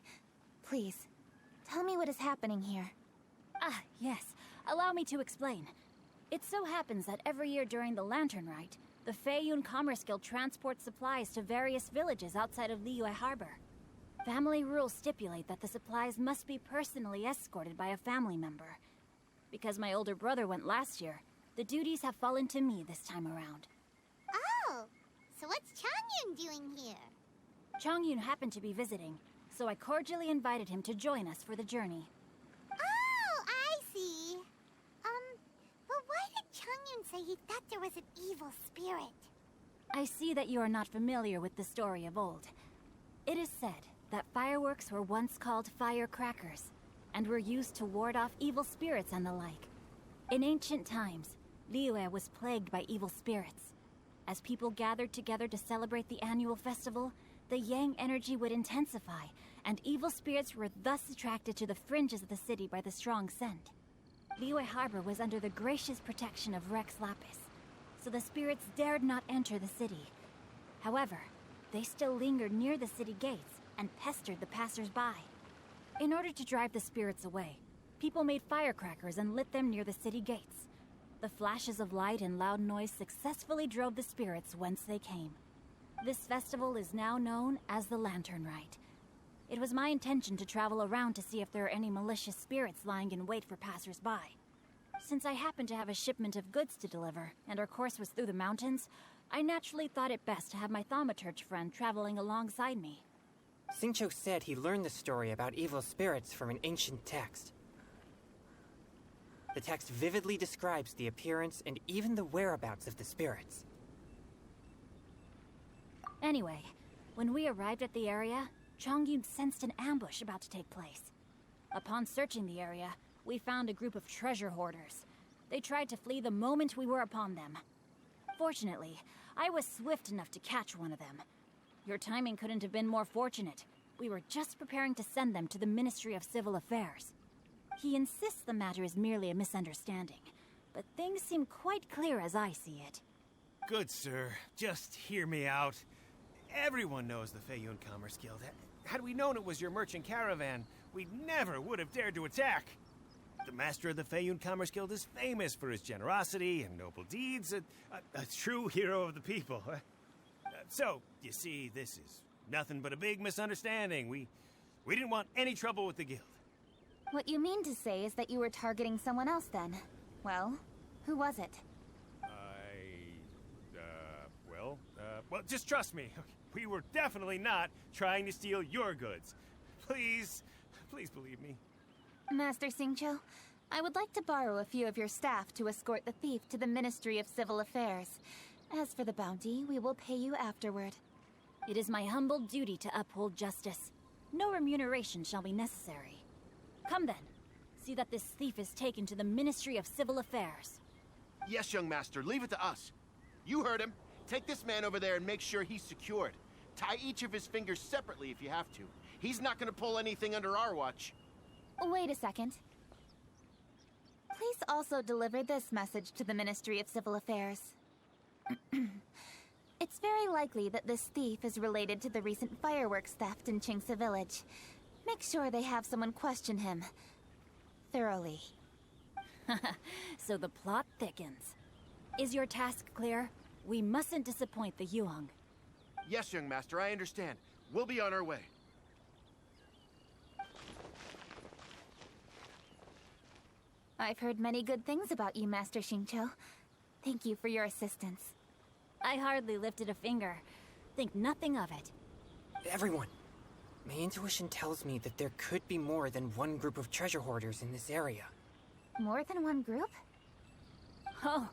Please, tell me what is happening here. Ah, yes. Allow me to explain. It so happens that every year during the Lantern Rite, the Feiyun Commerce Guild transports supplies to various villages outside of Liyue Harbor. Family rules stipulate that the supplies must be personally escorted by a family member. Because my older brother went last year, the duties have fallen to me this time around. Oh, so what's Changyun doing here? Changyun happened to be visiting, so I cordially invited him to join us for the journey. Oh, I see. But why did Changyun say he thought there was an evil spirit? I see that you are not familiar with the story of old. It is said that fireworks were once called firecrackers, and were used to ward off evil spirits and the like. In ancient times, Liyue was plagued by evil spirits. As people gathered together to celebrate the annual festival, the yang energy would intensify, and evil spirits were thus attracted to the fringes of the city by the strong scent. Liyue Harbor was under the gracious protection of Rex Lapis, so the spirits dared not enter the city. However, they still lingered near the city gates and pestered the passers-by. In order to drive the spirits away, people made firecrackers and lit them near the city gates. The flashes of light and loud noise successfully drove the spirits whence they came. This festival is now known as the Lantern Rite. It was my intention to travel around to see if there are any malicious spirits lying in wait for passers-by. Since I happened to have a shipment of goods to deliver, and our course was through the mountains, I naturally thought it best to have my thaumaturge friend traveling alongside me. Xingqiu said he learned the story about evil spirits from an ancient text. The text vividly describes the appearance and even the whereabouts of the spirits. Anyway, when we arrived at the area, Changyun sensed an ambush about to take place. Upon searching the area, we found a group of treasure hoarders. They tried to flee the moment we were upon them. Fortunately, I was swift enough to catch one of them. Your timing couldn't have been more fortunate. We were just preparing to send them to the Ministry of Civil Affairs. He insists the matter is merely a misunderstanding, but things seem quite clear as I see it. Good, sir. Just hear me out. Everyone knows the Feiyun Commerce Guild. Had we known it was your merchant caravan, we never would have dared to attack. The master of the Feiyun Commerce Guild is famous for his generosity and noble deeds, a true hero of the people. So, you see, this is nothing but a big misunderstanding. We didn't want any trouble with the guild. What you mean to say is that you were targeting someone else then? Well, who was it? Well, just trust me. We were definitely not trying to steal your goods. Please believe me. Master Xingqiu, I would like to borrow a few of your staff to escort the thief to the Ministry of Civil Affairs. As for the bounty, we will pay you afterward. It is my humble duty to uphold justice. No remuneration shall be necessary. Come then, see that this thief is taken to the Ministry of Civil Affairs. Yes, young master, leave it to us. You heard him. Take this man over there and make sure he's secured. Tie each of his fingers separately if you have to. He's not gonna pull anything under our watch. Wait a second. Please also deliver this message to the Ministry of Civil Affairs. It's very likely that this thief is related to the recent fireworks theft in Qingce Village. Make sure they have someone question him thoroughly. So the plot thickens. Is your task clear? We mustn't disappoint the Yuang. Yes, young master, I understand. We'll be on our way. I've heard many good things about you, Master Xingqiu. Thank you for your assistance. I hardly lifted a finger. Think nothing of it. Everyone, my intuition tells me that there could be more than one group of treasure hoarders in this area. More than one group? Oh,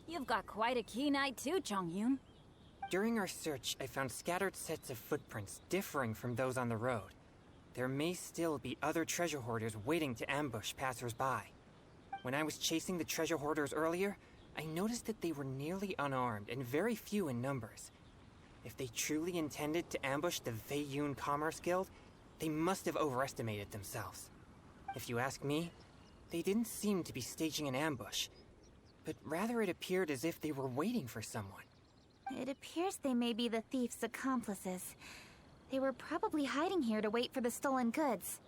you've got quite a keen eye too, Changyun. During our search, I found scattered sets of footprints differing from those on the road. There may still be other treasure hoarders waiting to ambush passers-by. When I was chasing the treasure hoarders earlier, I noticed that they were nearly unarmed and very few in numbers. If they truly intended to ambush the Feiyun Commerce Guild, they must have overestimated themselves. If you ask me, they didn't seem to be staging an ambush, but rather it appeared as if they were waiting for someone. It appears they may be the thief's accomplices. They were probably hiding here to wait for the stolen goods.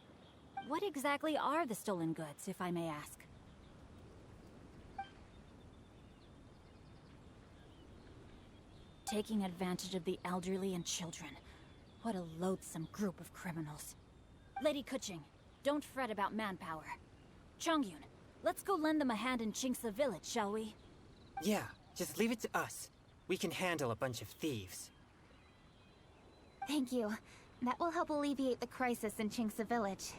What exactly are the stolen goods, if I may ask? Taking advantage of the elderly and children. What a loathsome group of criminals. Lady Kuching, don't fret about manpower. Chongyun, let's go lend them a hand in Chingsa village, shall we? Yeah, just leave it to us. We can handle a bunch of thieves. Thank you. That will help alleviate the crisis in Chingsa village.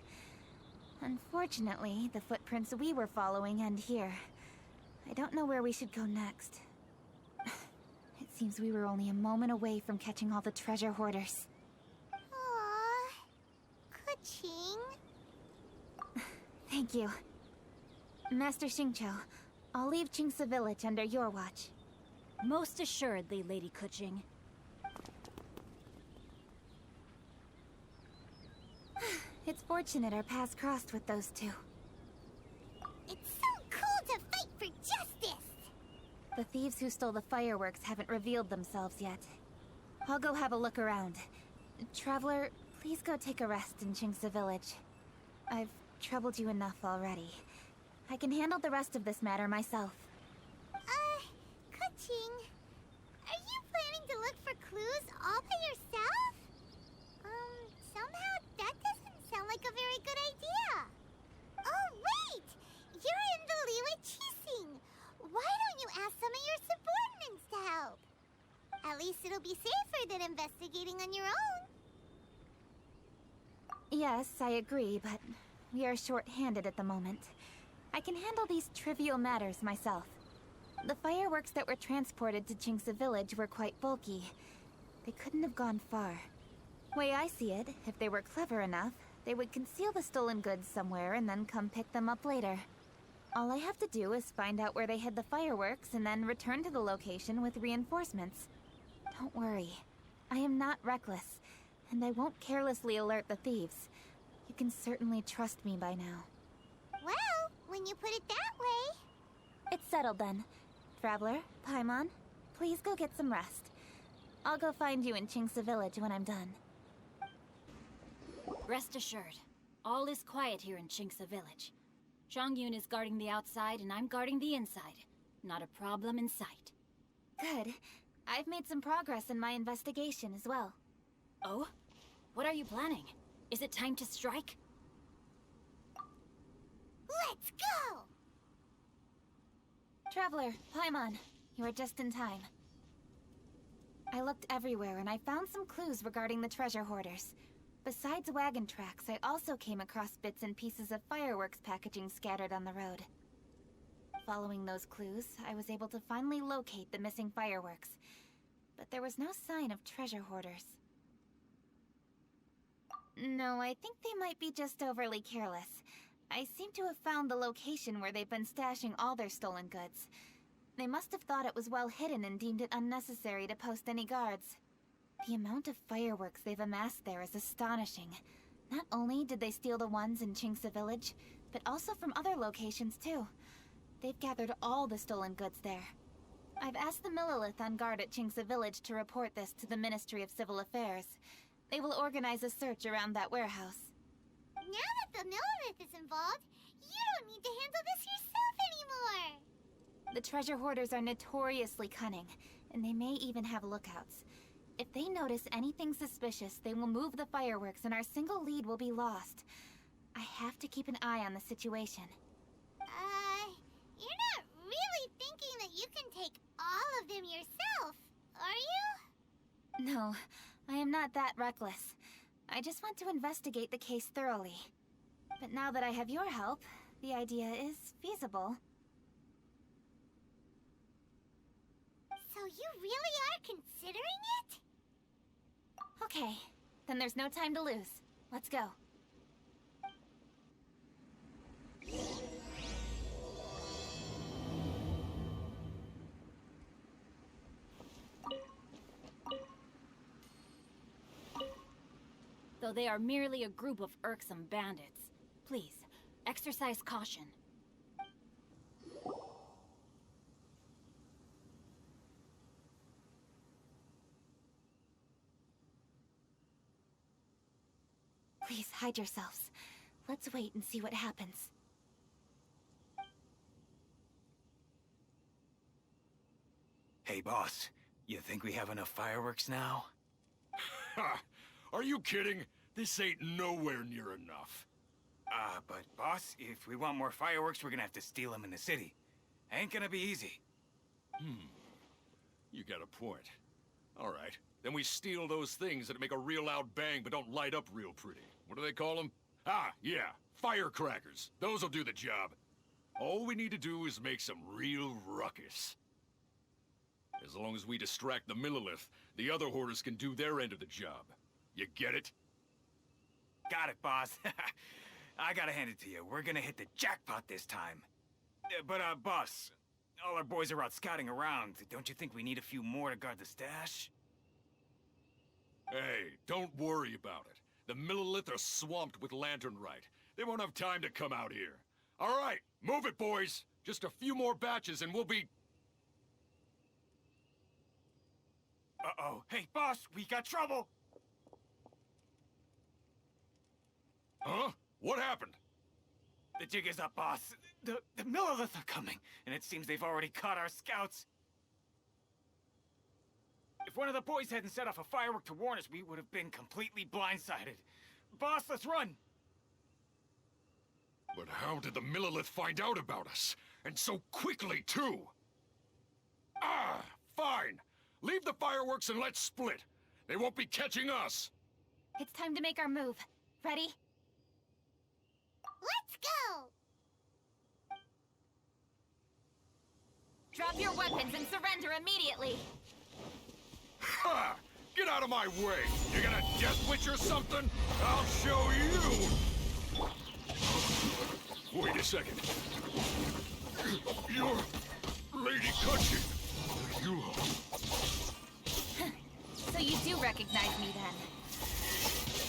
Unfortunately, the footprints we were following end here. I don't know where we should go next. It seems we were only a moment away from catching all the treasure hoarders. Aww. Kuching. Thank you. Master Xingqiu, I'll leave Chingsa village under your watch. Most assuredly, Lady Kuching. It's fortunate our paths crossed with those two. It's so cool to fight for justice! The thieves who stole the fireworks haven't revealed themselves yet. I'll go have a look around. Traveler, please go take a rest in Chingsa village. I've troubled you enough already. I can handle the rest of this matter myself. Kuching, are you planning to look for clues all by yourself? Somehow that doesn't sound like a very good idea. Oh, wait! You're in the Liyue Qixing. Why don't you ask some of your subordinates to help? At least it'll be safer than investigating on your own. Yes, I agree, but we are short-handed at the moment. I can handle these trivial matters myself. The fireworks that were transported to Chingsa village were quite bulky. They couldn't have gone far. Way I see it, if they were clever enough, they would conceal the stolen goods somewhere and then come pick them up later. All I have to do is find out where they hid the fireworks and then return to the location with reinforcements. Don't worry. I am not reckless, and I won't carelessly alert the thieves. You can certainly trust me by now. Well, when you put it that way... It's settled then. Traveler, Paimon, please go get some rest. I'll go find you in Chingsa village when I'm done. Rest assured, all is quiet here in Chingsa village. Chongyun is guarding the outside and I'm guarding the inside. Not a problem in sight. Good. I've made some progress in my investigation as well. Oh? What are you planning? Is it time to strike? Let's go! Traveler, Paimon, you are just in time. I looked everywhere and I found some clues regarding the treasure hoarders. Besides wagon tracks, I also came across bits and pieces of fireworks packaging scattered on the road. Following those clues, I was able to finally locate the missing fireworks. But there was no sign of treasure hoarders. No, I think they might be just overly careless. I seem to have found the location where they've been stashing all their stolen goods. They must have thought it was well hidden and deemed it unnecessary to post any guards. The amount of fireworks they've amassed there is astonishing. Not only did they steal the ones in Chingsa village, but also from other locations too. They've gathered all the stolen goods there. I've asked the Millilith on guard at Chingsa village to report this to the Ministry of Civil Affairs. They will organize a search around that warehouse. Now that the Millilith is involved, you don't need to handle this yourself anymore! The treasure hoarders are notoriously cunning, and they may even have lookouts. If they notice anything suspicious, they will move the fireworks and our single lead will be lost. I have to keep an eye on the situation. You're not really thinking that you can take all of them yourself, are you? No, I am not that reckless. I just want to investigate the case thoroughly. But now that I have your help, the idea is feasible. So you really are considering it? Okay, then there's no time to lose. Let's go. Though they are merely a group of irksome bandits, please, exercise caution. Please hide yourselves. Let's wait and see what happens. Hey, boss. You think we have enough fireworks now? Ha! Are you kidding? This ain't nowhere near enough. But boss, if we want more fireworks, we're gonna have to steal them in the city. Ain't gonna be easy. You got a point. All right. Then we steal those things that make a real loud bang but don't light up real pretty. What do they call them? Ah, yeah. Firecrackers. Those'll do the job. All we need to do is make some real ruckus. As long as we distract the Millilith, the other hoarders can do their end of the job. You get it? Got it, boss. I gotta hand it to you. We're gonna hit the jackpot this time. But, boss, all our boys are out scouting around. Don't you think we need a few more to guard the stash? Hey, don't worry about it. The Millilith are swamped with lanternite. They won't have time to come out here. All right, move it, boys. Just a few more batches and we'll be... Uh-oh. Hey, boss, we got trouble! Huh? What happened? The jig is up, boss. The Millilith are coming, and it seems they've already caught our scouts. If one of the boys hadn't set off a firework to warn us, we would have been completely blindsided. Boss, let's run! But how did the Millilith find out about us? And so quickly, too? Ah, fine. Leave the fireworks and let's split. They won't be catching us. It's time to make our move. Ready? Let's go! Drop your weapons and surrender immediately! Ha! Get out of my way! You gonna death witch or something? I'll show you! Wait a second. You're... Lady Cutchin. You... So you do recognize me then?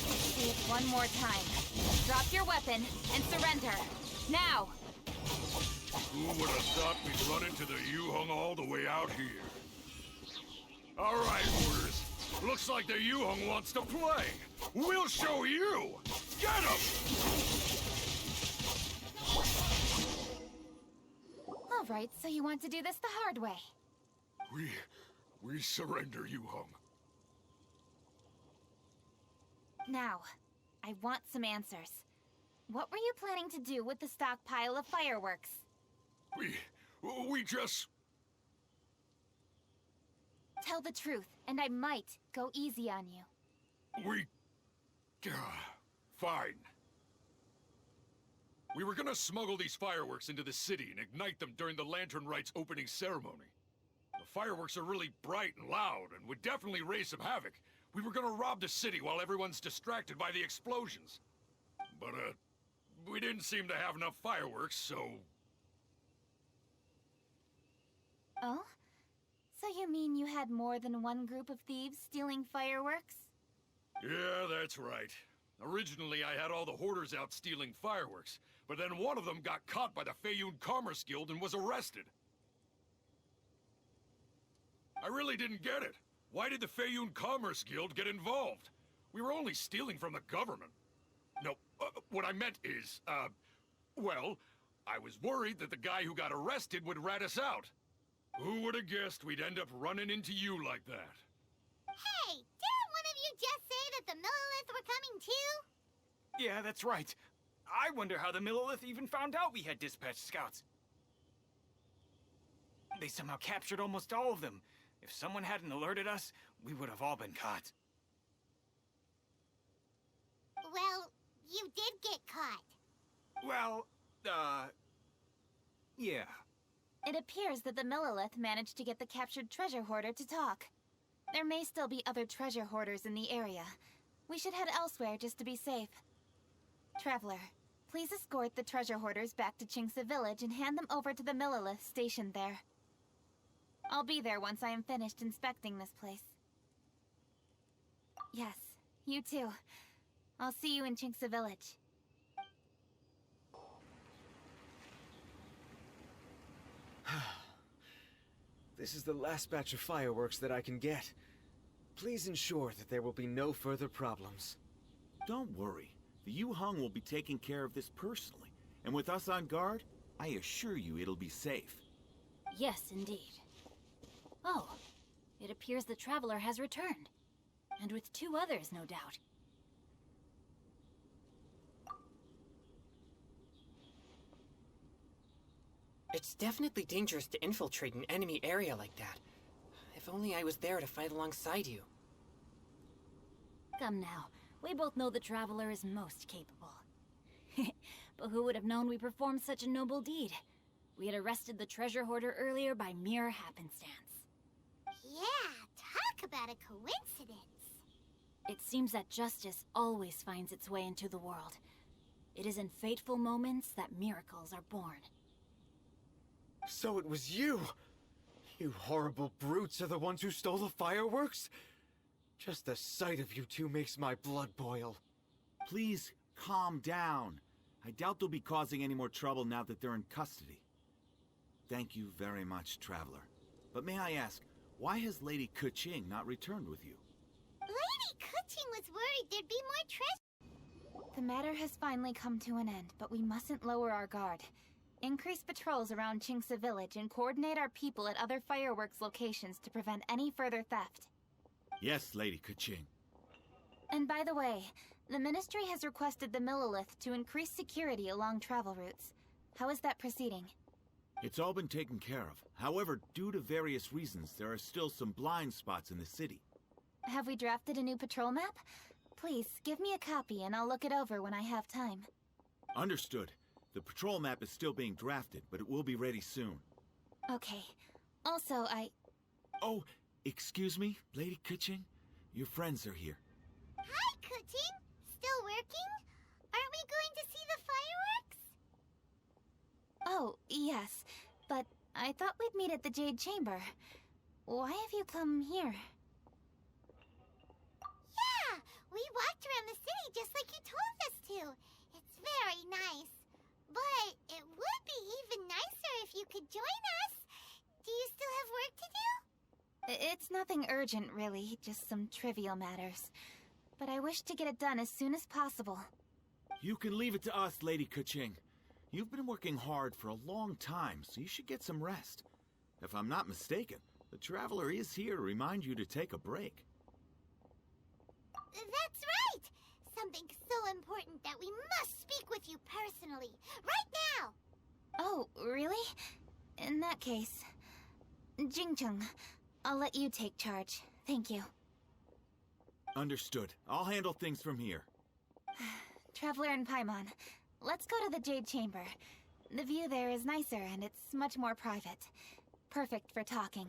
Say it one more time. Drop your weapon and surrender. Now! Who would have thought we'd run into the Yuhung all the way out here? All right, Hoarders. Looks like the Yuhung wants to play. We'll show you! Get him! All right, so you want to do this the hard way. We surrender, Yuhung. Now, I want some answers. What were you planning to do with the stockpile of fireworks? We just... Tell the truth, and I might go easy on you. Fine. We were gonna smuggle these fireworks into the city and ignite them during the Lantern Rite's opening ceremony. The fireworks are really bright and loud and would definitely raise some havoc. We were gonna rob the city while everyone's distracted by the explosions. But, we didn't seem to have enough fireworks, so... Oh? So you mean you had more than one group of thieves stealing fireworks? Yeah, that's right. Originally, I had all the hoarders out stealing fireworks, but then one of them got caught by the Feiyun Commerce Guild and was arrested. I really didn't get it. Why did the Feiyun Commerce Guild get involved? We were only stealing from the government. No, what I meant is, well, I was worried that the guy who got arrested would rat us out. Who would have guessed we'd end up running into you like that? Hey, didn't one of you just say that the Millilith were coming too? Yeah, that's right. I wonder how the Millilith even found out we had dispatched scouts. They somehow captured almost all of them. If someone hadn't alerted us, we would have all been caught. Well, you did get caught. Well, yeah. It appears that the Millilith managed to get the captured treasure hoarder to talk. There may still be other treasure hoarders in the area. We should head elsewhere just to be safe. Traveler, please escort the treasure hoarders back to Qingce Village and hand them over to the Millilith stationed there. I'll be there once I am finished inspecting this place. Yes, you too. I'll see you in Qingce Village. This is the last batch of fireworks that I can get. Please ensure that there will be no further problems. Don't worry. The Yu Hung will be taking care of this personally. And with us on guard, I assure you it'll be safe. Yes, indeed. Oh, it appears the Traveler has returned. And with 2 others, no doubt. It's definitely dangerous to infiltrate an enemy area like that. If only I was there to fight alongside you. Come now, we both know the Traveler is most capable. But who would have known we performed such a noble deed? We had arrested the treasure hoarder earlier by mere happenstance. Yeah, talk about a coincidence. It seems that justice always finds its way into the world. It is in fateful moments that miracles are born. So it was you! You horrible brutes are the ones who stole the fireworks? Just the sight of you two makes my blood boil. Please, calm down. I doubt they'll be causing any more trouble now that they're in custody. Thank you very much, Traveler. But may I ask, why has Lady Keqing not returned with you? Lady Keqing was worried there'd be more treasure. The matter has finally come to an end, but we mustn't lower our guard. Increase patrols around Qingce Village and coordinate our people at other fireworks locations to prevent any further theft. Yes, Lady Keqing. And by the way, the Ministry has requested the Millilith to increase security along travel routes. How is that proceeding? It's all been taken care of. However, due to various reasons, there are still some blind spots in the city. Have we drafted a new patrol map? Please, give me a copy and I'll look it over when I have time. Understood. The patrol map is still being drafted, but it will be ready soon. Okay. Also, Oh, excuse me, Lady Keqing? Your friends are here. Hi, Keqing. Still working? Aren't we going to see the fireworks? Oh, yes. But I thought we'd meet at the Jade Chamber. Why have you come here? Yeah, we walked around the city just like you told us to. It's very nice. But it would be even nicer if you could join us. Do you still have work to do? It's nothing urgent, really. Just some trivial matters. But I wish to get it done as soon as possible. You can leave it to us, Lady Keqing. You've been working hard for a long time, so you should get some rest. If I'm not mistaken, the Traveler is here to remind you to take a break. That's right! Something so important that we must speak with you personally, right now! Oh, really? In that case, Jingcheng, I'll let you take charge. Thank you. Understood. I'll handle things from here. Traveler and Paimon, let's go to the Jade Chamber. The view there is nicer and it's much more private. Perfect for talking.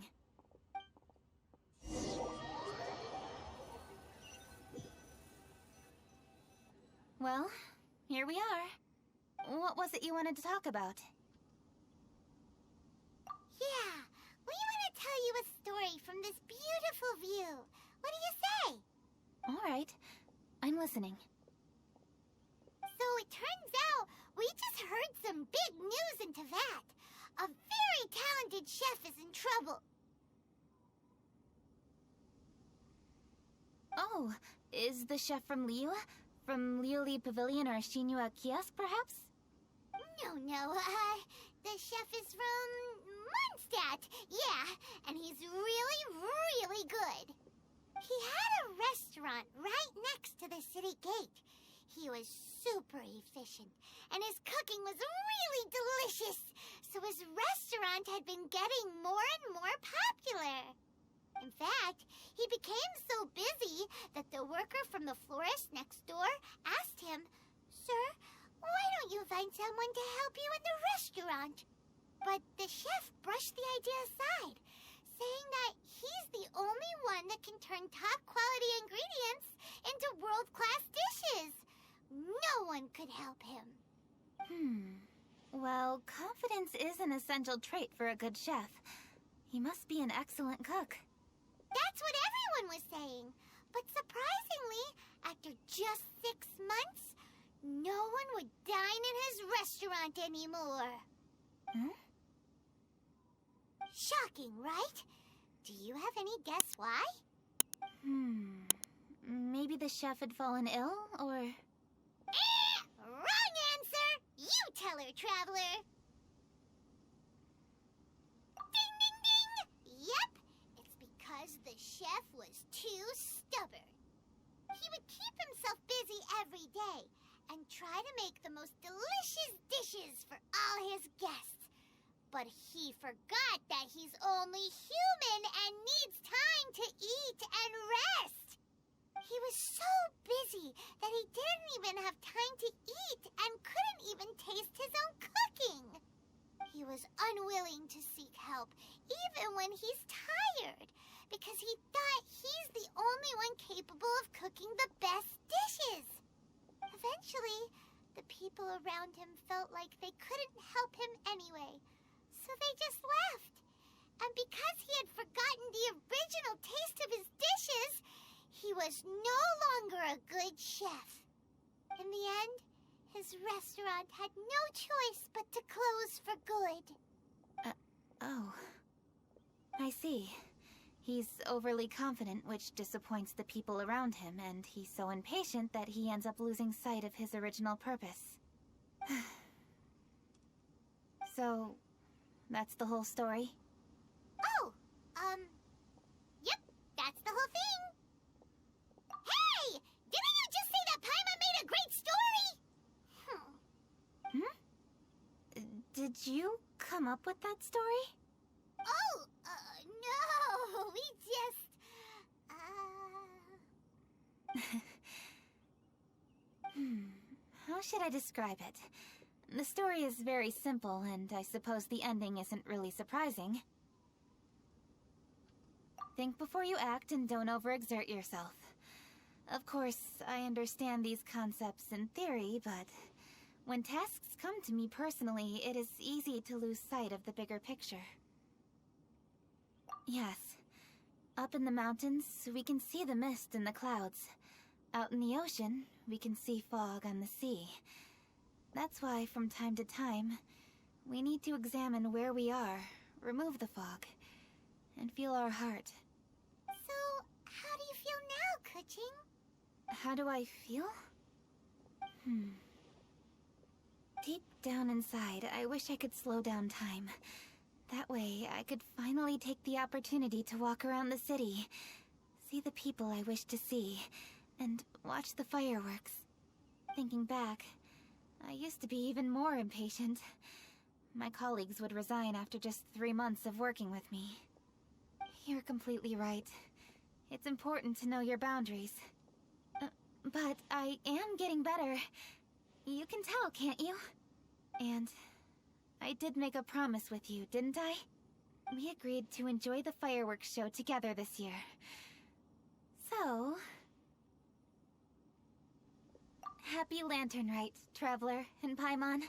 Well, here we are. What was it you wanted to talk about? Yeah, we want to tell you a story from this beautiful view. What do you say? All right, I'm listening. So it turns out we just heard some big news in Teyvat. A very talented chef is in trouble. Oh, is the chef from Liyue? From Liuli Pavilion or Shinua Kiosk, perhaps? No, the chef is from Mondstadt, yeah, and he's really, really good. He had a restaurant right next to the city gate. He was super efficient, and his cooking was really delicious, so his restaurant had been getting more and more popular. In fact, he became so busy that the worker from the florist next door asked him, "Sir, why don't you find someone to help you in the restaurant?" But the chef brushed the idea aside, saying that he's the only one that can turn top-quality ingredients into world-class dishes. No one could help him. Well, confidence is an essential trait for a good chef. He must be an excellent cook. That's what everyone was saying. But surprisingly, after just 6 months, no one would dine in his restaurant anymore. Shocking, right? Do you have any guess why? Maybe the chef had fallen ill, or... tell her, Traveler. Ding, ding, ding! Yep, it's because the chef was too stubborn. He would keep himself busy every day and try to make the most delicious dishes for all his guests. But he forgot that he's only human and needs time to eat and rest. He was so busy that he didn't even have time to eat and couldn't even taste his own cooking. He was unwilling to seek help even when he's tired, because he thought he's the only one capable of cooking the best dishes. Eventually, the people around him felt like they couldn't help him anyway, so they just left. And because he had forgotten the original taste of his dishes, he was no longer a good chef. In the end, his restaurant had no choice but to close for good. Oh. I see. He's overly confident, which disappoints the people around him, and he's so impatient that he ends up losing sight of his original purpose. So, that's the whole story? Oh, yep, that's the whole thing. Hey! Didn't you just say that Paimon made a great story? Did you come up with that story? Oh, no, we just, How should I describe it? The story is very simple, and I suppose the ending isn't really surprising. Think before you act and don't overexert yourself. Of course, I understand these concepts in theory, but when tasks come to me personally, it is easy to lose sight of the bigger picture. Yes. Up in the mountains, we can see the mist in the clouds. Out in the ocean, we can see fog on the sea. That's why, from time to time, we need to examine where we are, remove the fog, and feel our heart. So, how do you feel now, Kuching? How do I feel? Deep down inside, I wish I could slow down time. That way, I could finally take the opportunity to walk around the city, see the people I wish to see, and watch the fireworks. Thinking back, I used to be even more impatient. My colleagues would resign after just 3 months of working with me. You're completely right. It's important to know your boundaries. But I am getting better. You can tell, can't you? And I did make a promise with you, didn't I? We agreed to enjoy the fireworks show together this year. So... Happy Lantern Rite, Traveler and Paimon.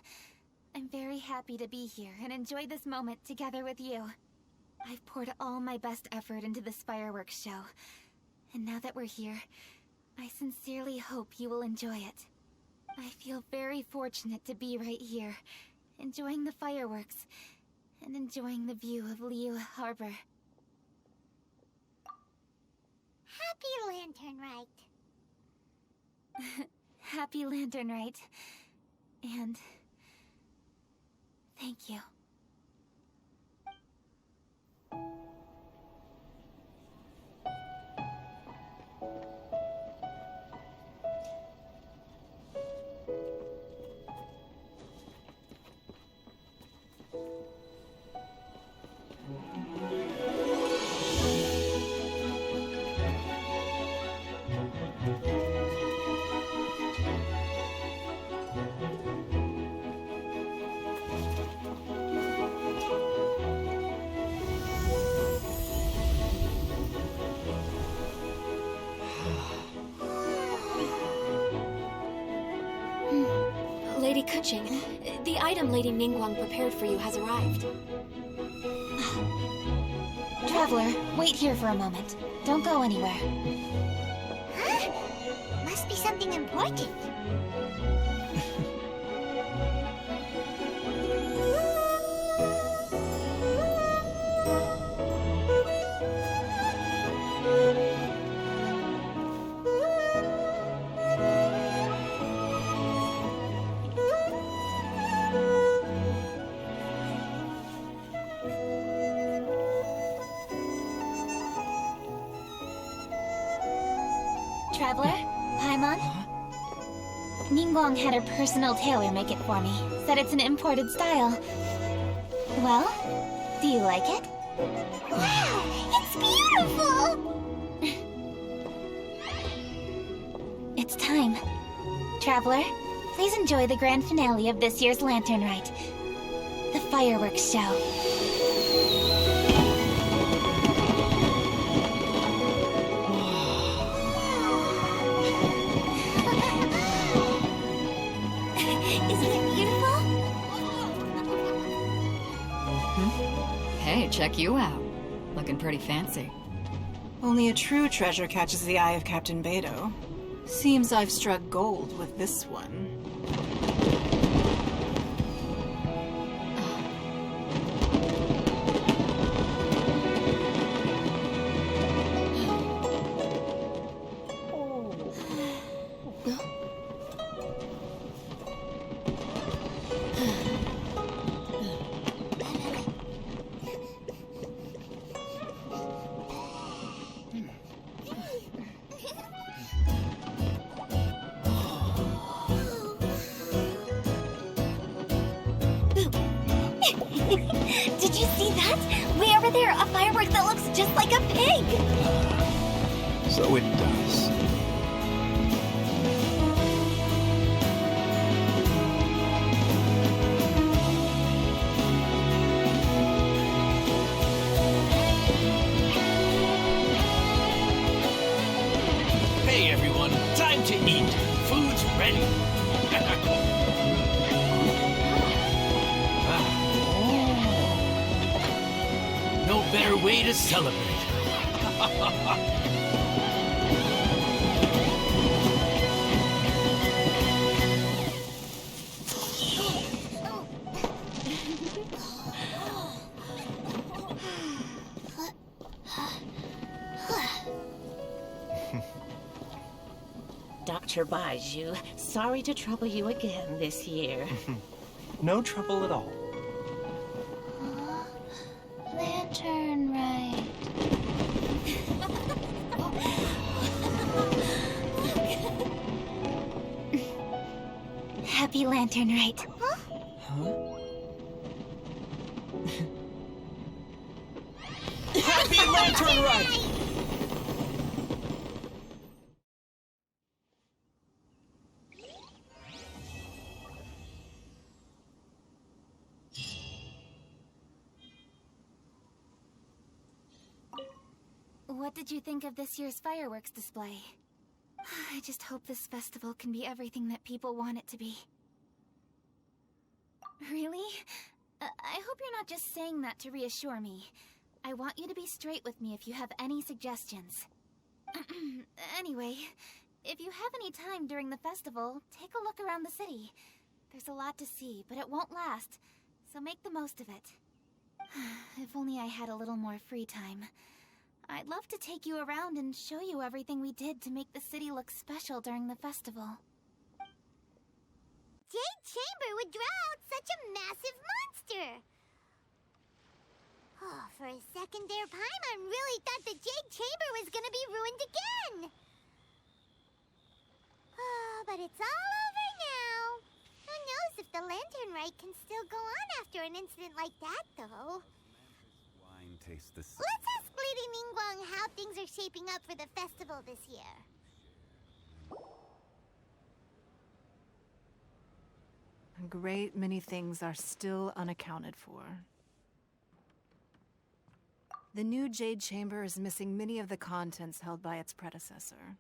I'm very happy to be here and enjoy this moment together with you. I've poured all my best effort into this fireworks show. And now that we're here, I sincerely hope you will enjoy it. I feel very fortunate to be right here, enjoying the fireworks, and enjoying the view of Liyue Harbor. Happy Lantern Rite. Happy Lantern Rite. And... thank you. Lady Kuching, the item Lady Ningguang prepared for you has arrived. Traveler, wait here for a moment. Don't go anywhere. Huh? Must be something important. Traveler, Paimon. Ningguang had her personal tailor make it for me. Said it's an imported style. Well, do you like it? Wow, it's beautiful! It's time. Traveler, please enjoy the grand finale of this year's Lantern Rite. The fireworks show. Hey, check you out. Looking pretty fancy. Only a true treasure catches the eye of Captain Beidou. Seems I've struck gold with this one. Did you see that? Way over there, a firework that looks just like a pig! So it does. Hey everyone, time to eat. Food's ready. No better way to celebrate. Dr. Baiju, sorry to trouble you again this year. No trouble at all. Lantern Rite. Happy Lantern Rite. Happy Lantern Rite! What did you think of this year's fireworks display? I just hope this festival can be everything that people want it to be. Really? I hope you're not just saying that to reassure me. I want you to be straight with me if you have any suggestions. Anyway, if you have any time during the festival, take a look around the city. There's a lot to see, but it won't last, so make the most of it. If only I had a little more free time. I'd love to take you around and show you everything we did to make the city look special during the festival. Jade Chamber would draw out such a massive monster! Oh, for a second there, Paimon really thought the Jade Chamber was gonna be ruined again! Oh, but it's all over now. Who knows if the Lantern Rite can still go on after an incident like that, though. Wine tastes the same. Let's ask Lady Ningguang how things are shaping up for the festival this year. A great many things are still unaccounted for. The new Jade Chamber is missing many of the contents held by its predecessor.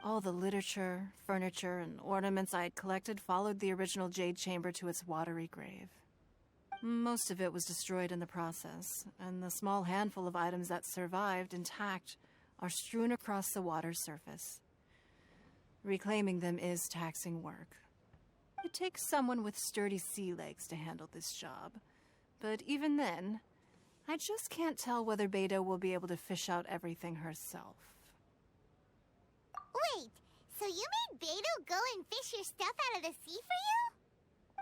All the literature, furniture, and ornaments I had collected followed the original Jade Chamber to its watery grave. Most of it was destroyed in the process, and the small handful of items that survived intact are strewn across the water's surface. Reclaiming them is taxing work. It takes someone with sturdy sea legs to handle this job, but even then, I just can't tell whether Beidou will be able to fish out everything herself. Wait, so you made Beidou go and fish your stuff out of the sea for you?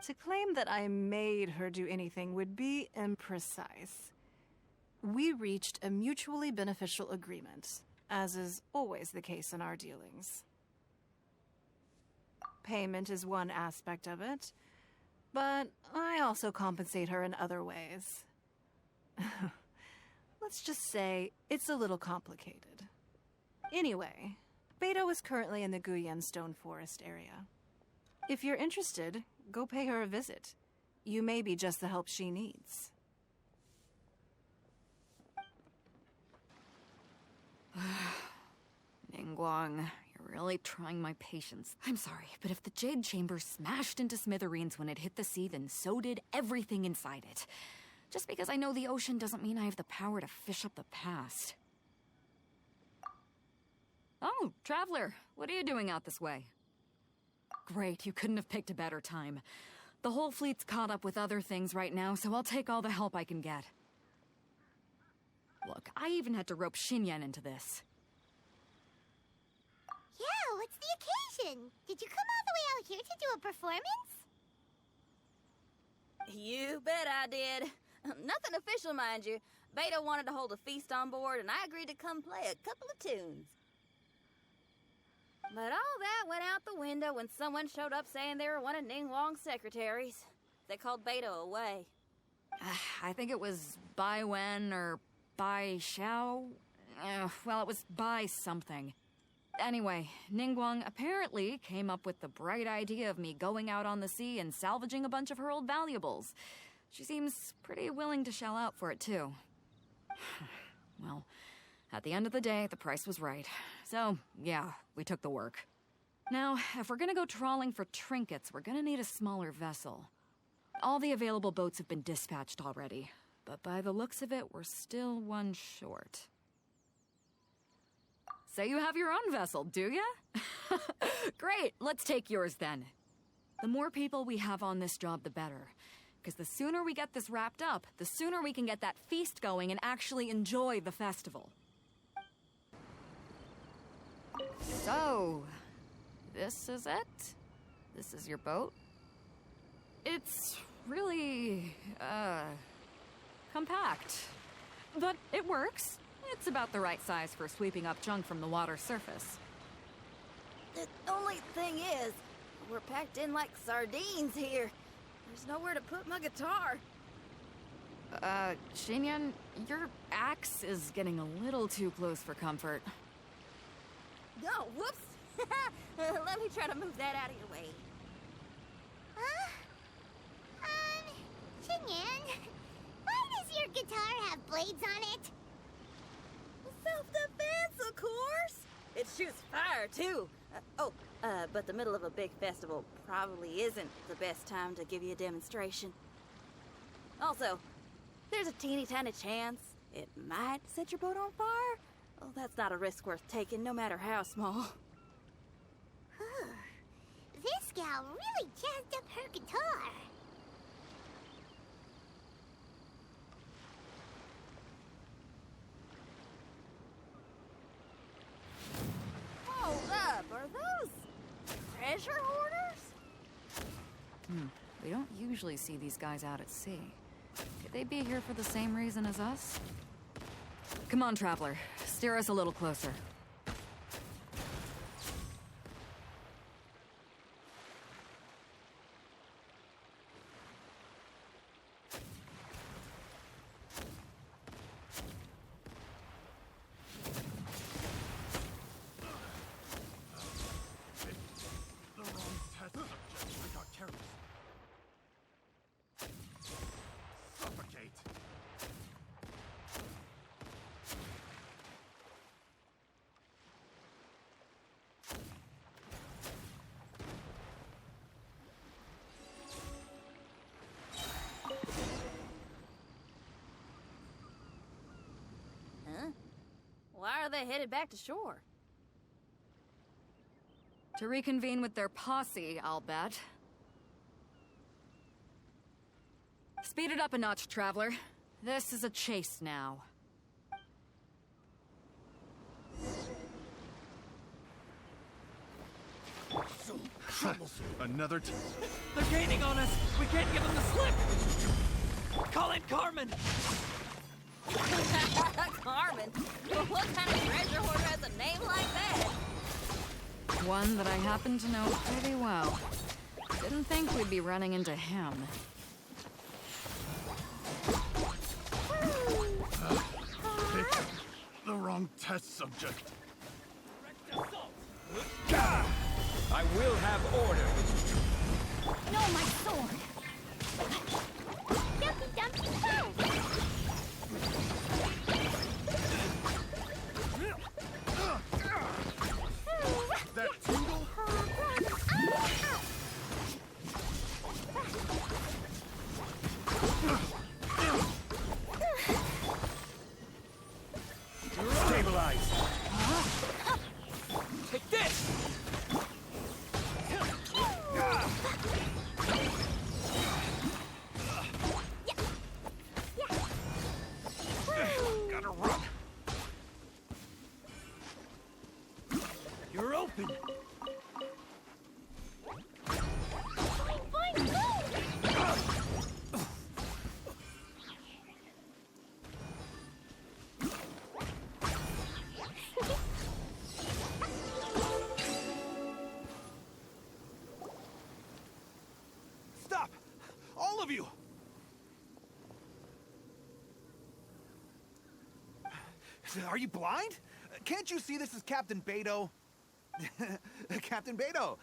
To claim that I made her do anything would be imprecise. We reached a mutually beneficial agreement. as is always the case in our dealings. Payment is one aspect of it, but I also compensate her in other ways. Let's just say it's a little complicated. Anyway, Beidou is currently in the Guyan Stone Forest area. If you're interested, go pay her a visit. You may be just the help she needs. Ningguang, you're really trying my patience. I'm sorry, but if the Jade Chamber smashed into smithereens when it hit the sea, then so did everything inside it. Just because I know the ocean doesn't mean I have the power to fish up the past. Oh, Traveler, what are you doing out this way? Great, you couldn't have picked a better time. The whole fleet's caught up with other things right now, so I'll take all the help I can get. Look, I even had to rope Xinyan into this. Yeah, what's the occasion? Did you come all the way out here to do a performance? You bet I did. Nothing official, mind you. Beidou wanted to hold a feast on board, and I agreed to come play a couple of tunes. But all that went out the window when someone showed up saying they were one of Ningguang's secretaries. They called Beidou away. I think it was Bai Wen or Bai Xiao. Well, it was Bai something. Anyway, Ningguang apparently came up with the bright idea of me going out on the sea and salvaging a bunch of her old valuables. She seems pretty willing to shell out for it, too. Well, at the end of the day, the price was right. So, yeah, we took the work. Now, if we're gonna go trawling for trinkets, we're gonna need a smaller vessel. All the available boats have been dispatched already, but by the looks of it, we're still one short. So you have your own vessel, do ya? Great, let's take yours then. The more people we have on this job, the better. Because the sooner we get this wrapped up, the sooner we can get that feast going and actually enjoy the festival. So, this is it? This is your boat? It's really, compact. But it works. It's about the right size for sweeping up junk from the water's surface. The only thing is, we're packed in like sardines here. There's nowhere to put my guitar. Xinyan, your axe is getting a little too close for comfort. Oh, whoops! Let me try to move that out of your way. Xinyan, why does your guitar have blades on it? Self-defense, of course! It shoots fire, too. But the middle of a big festival probably isn't the best time to give you a demonstration. Also, there's a teeny tiny chance it might set your boat on fire. Well, that's not a risk worth taking, no matter how small. This gal really jazzed up her guitar. Hold up, are those treasure hoarders? We don't usually see these guys out at sea. Could they be here for the same reason as us? Come on, Traveler. Steer us a little closer. Why are they headed back to shore? To reconvene with their posse, I'll bet. Speed it up a notch, Traveler. This is a chase now. Another They're gaining on us! We can't give them the slip! Call in Carmen! Carmen? Who What kind of treasure hoarder has a name like that? One that I happen to know pretty well. Didn't think we'd be running into him. Pick the wrong test subject. I will have order. No, my sword! Dumpy Dumpy sword! That tingle? Stabilize. Take this. Gotta run. You're open. Stop! All of you! Are you blind? Can't you see this is Captain Beto? Captain Beto,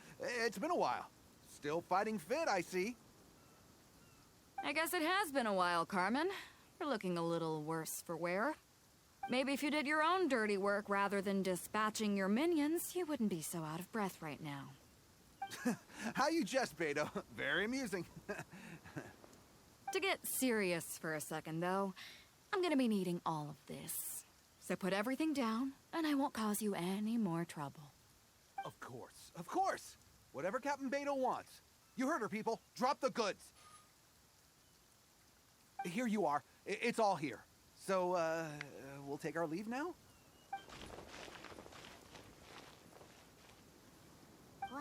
it's been a while. Still fighting fit, I see. I guess it has been a while, Carmen. You're looking a little worse for wear. Maybe if you did your own dirty work rather than dispatching your minions, you wouldn't be so out of breath right now. How you jest, Beto. Very amusing. To get serious for a second, though, I'm gonna be needing all of this. So put everything down, and I won't cause you any more trouble. Of course, of course. Whatever Captain Beto wants. You heard her, people. Drop the goods. Here you are. It's all here. So, we'll take our leave now? Wow,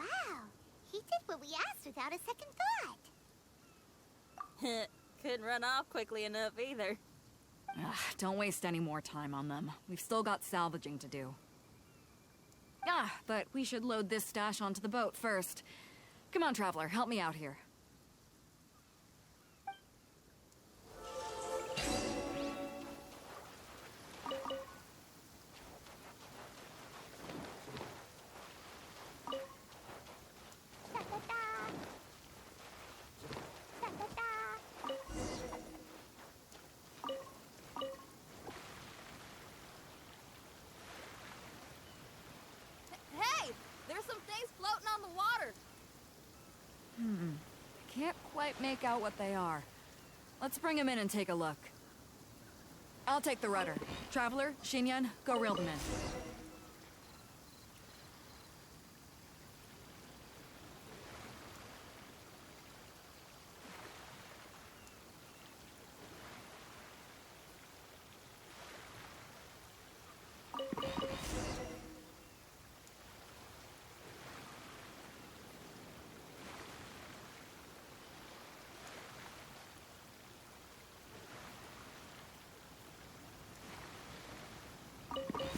he did what we asked without a second thought. Couldn't run off quickly enough either. Don't waste any more time on them. We've still got salvaging to do. But we should load this stash onto the boat first. Come on, Traveler, help me out here. Hey! There's some things floating on the water! Can't quite make out what they are. Let's bring them in and take a look. I'll take the rudder. Traveler, Xinyan, go reel them in.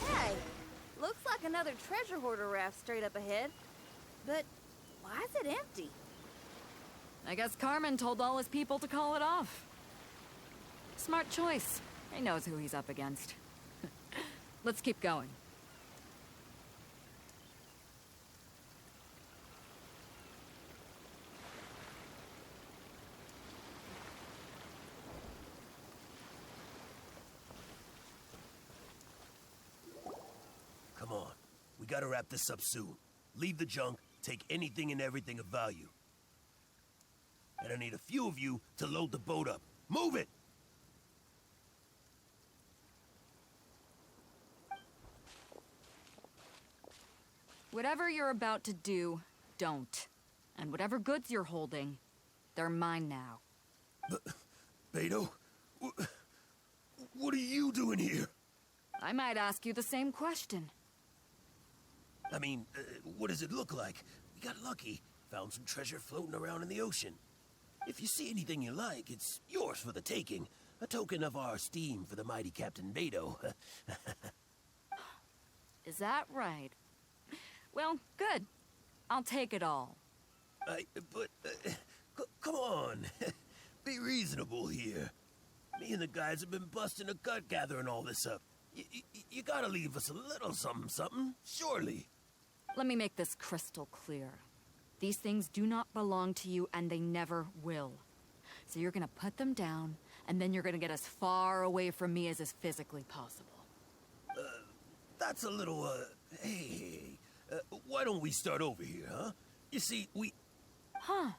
Hey! Looks like another treasure hoarder raft straight up ahead. But why is it empty? I guess Carmen told all his people to call it off. Smart choice. He knows who he's up against. Let's keep going. Come on. We gotta wrap this up soon. Leave the junk, take anything and everything of value. And I need a few of you to load the boat up. Move it! Whatever you're about to do, don't. And whatever goods you're holding, they're mine now. Beto? What are you doing here? I might ask you the same question. I mean, what does it look like? We got lucky. Found some treasure floating around in the ocean. If you see anything you like, it's yours for the taking. A token of our esteem for the mighty Captain Beto. Is that right? Well, good. I'll take it all. Come on. Be reasonable here. Me and the guys have been busting a gut gathering all this up. You gotta leave us a little something, surely. Let me make this crystal clear. These things do not belong to you, and they never will. So you're gonna put them down, and then you're gonna get as far away from me as is physically possible. That's a little, hey, why don't we start over here, huh? You see, Huh.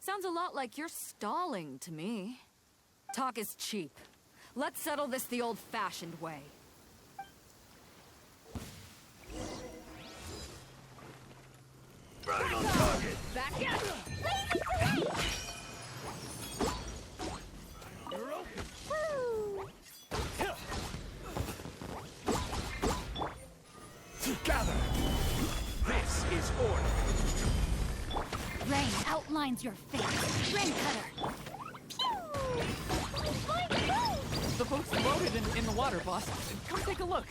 Sounds a lot like you're stalling to me. Talk is cheap. Let's settle this the old-fashioned way. Right on target! Back up! You're open! Together! This is order! Rain outlines your face. Rain cutter. The boat's loaded in the water, boss. Come take a look.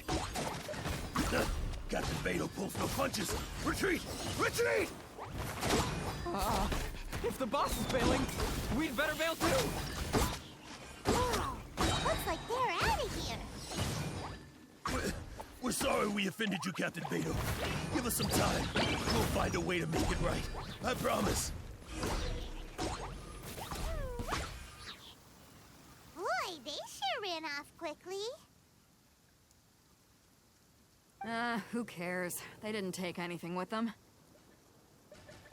Captain Beto pulls no punches. Retreat! Retreat! If the boss is bailing, we'd better bail too. Looks like they're out of here. We're sorry we offended you, Captain Beto. Give us some time. We'll find a way to make it right. I promise. Boy, they sure ran off quickly. Who cares? They didn't take anything with them.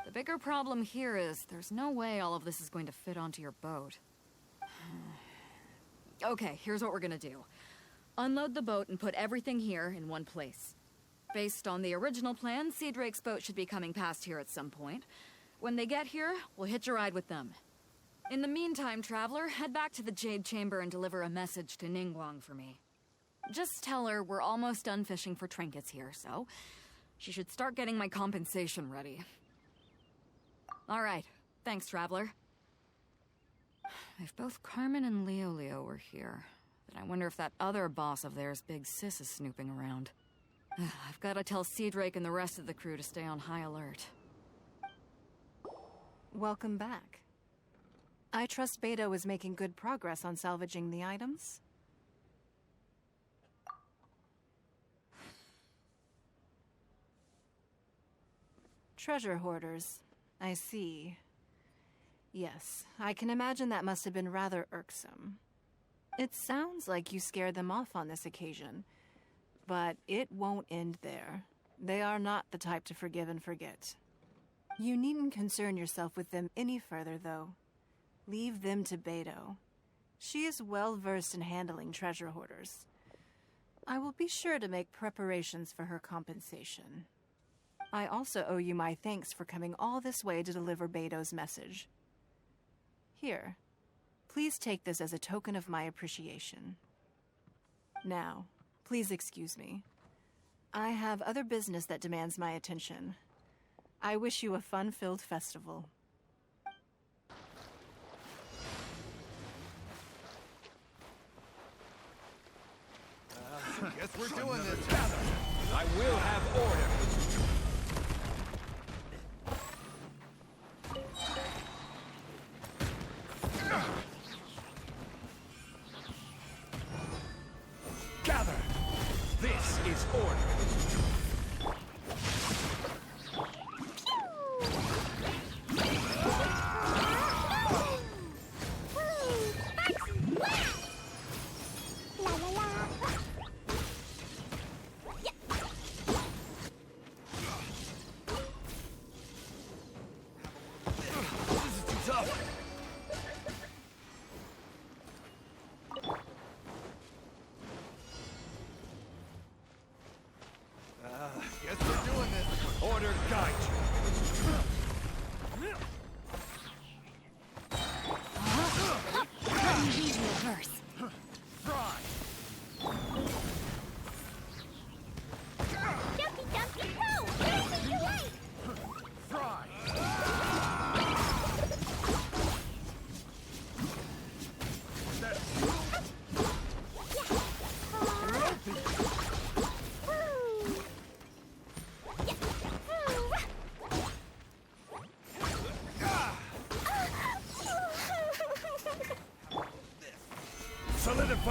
The bigger problem here is there's no way all of this is going to fit onto your boat. Okay, here's what we're gonna do. Unload the boat and put everything here in one place. Based on the original plan, Sea Drake's boat should be coming past here at some point. When they get here, we'll hitch a ride with them. In the meantime, Traveler, head back to the Jade Chamber and deliver a message to Ningguang for me. Just tell her we're almost done fishing for trinkets here, so she should start getting my compensation ready. All right. Thanks, Traveler. If both Carmen and Leo were here, then I wonder if that other boss of theirs, Big Sis, is snooping around. I've got to tell Sea Drake and the rest of the crew to stay on high alert. Welcome back. I trust Beto is making good progress on salvaging the items. Treasure hoarders. I see. Yes, I can imagine that must have been rather irksome. It sounds like you scared them off on this occasion, but it won't end there. They are not the type to forgive and forget. You needn't concern yourself with them any further, though. Leave them to Beto. She is well versed in handling treasure hoarders. I will be sure to make preparations for her compensation. I also owe you my thanks for coming all this way to deliver Beto's message. Here, please take this as a token of my appreciation. Now, please excuse me. I have other business that demands my attention. I wish you a fun-filled festival. Guess we're doing this. I will have order. Gather. This is order.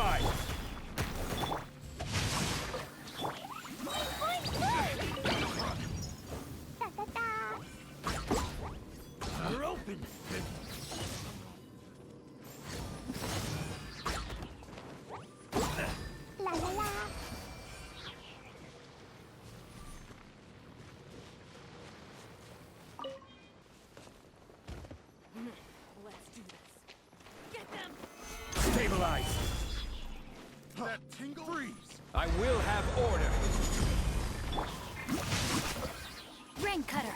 Surprise! You're open! La la la. Let's do this. Get them! Stabilize! That tingle? Freeze! I will have order. Ring cutter.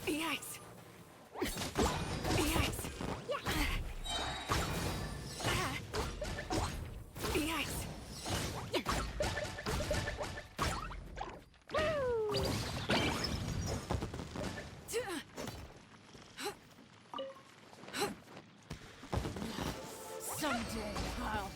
Yikes! Someday I'll...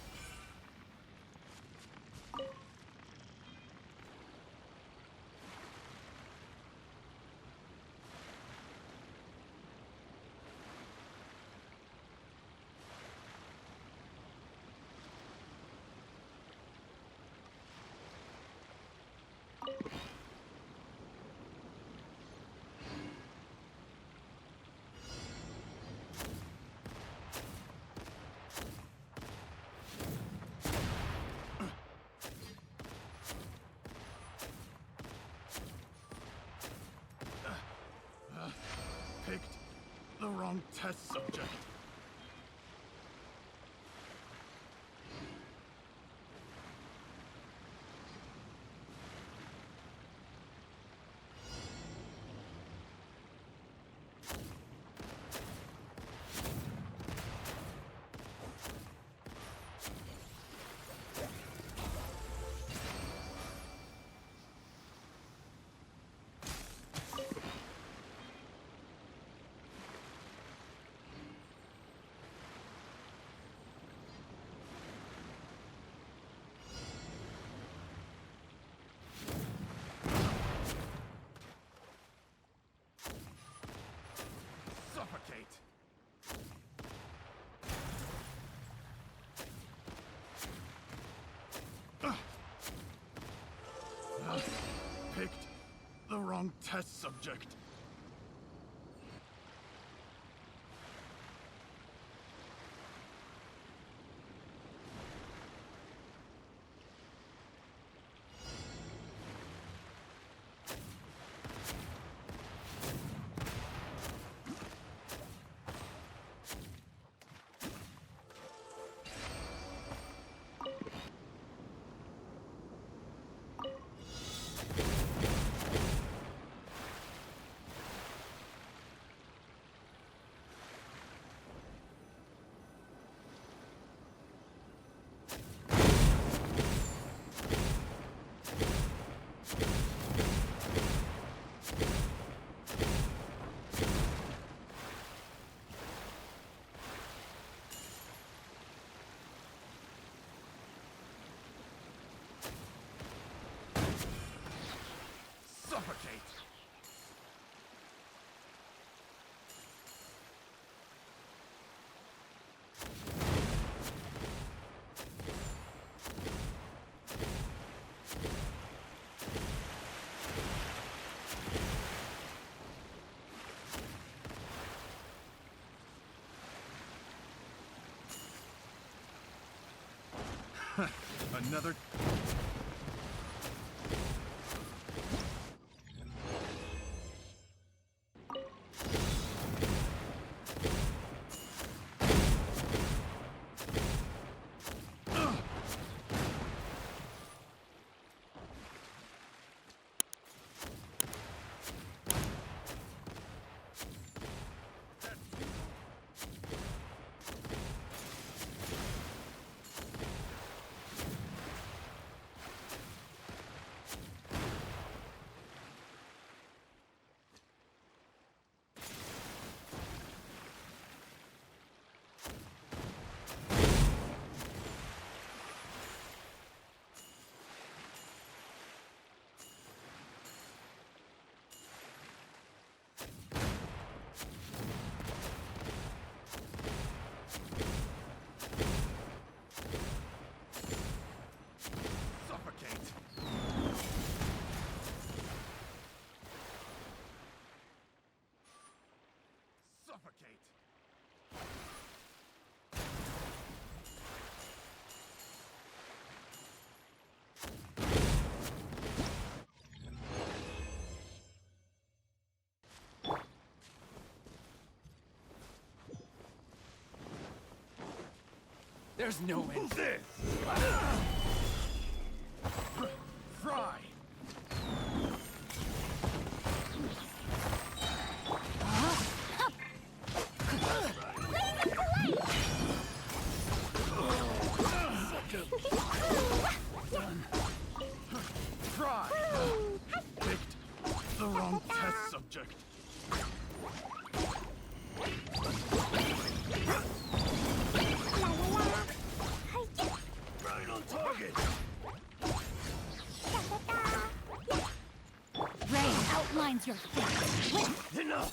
Picked the wrong test subject. Suffocate! Picked the wrong test subject. Suffocate! Another... Suffocate! There's no end. This! Fry! Fry! Picked the wrong test subject. Right on target! Rain outlines your fate. Enough!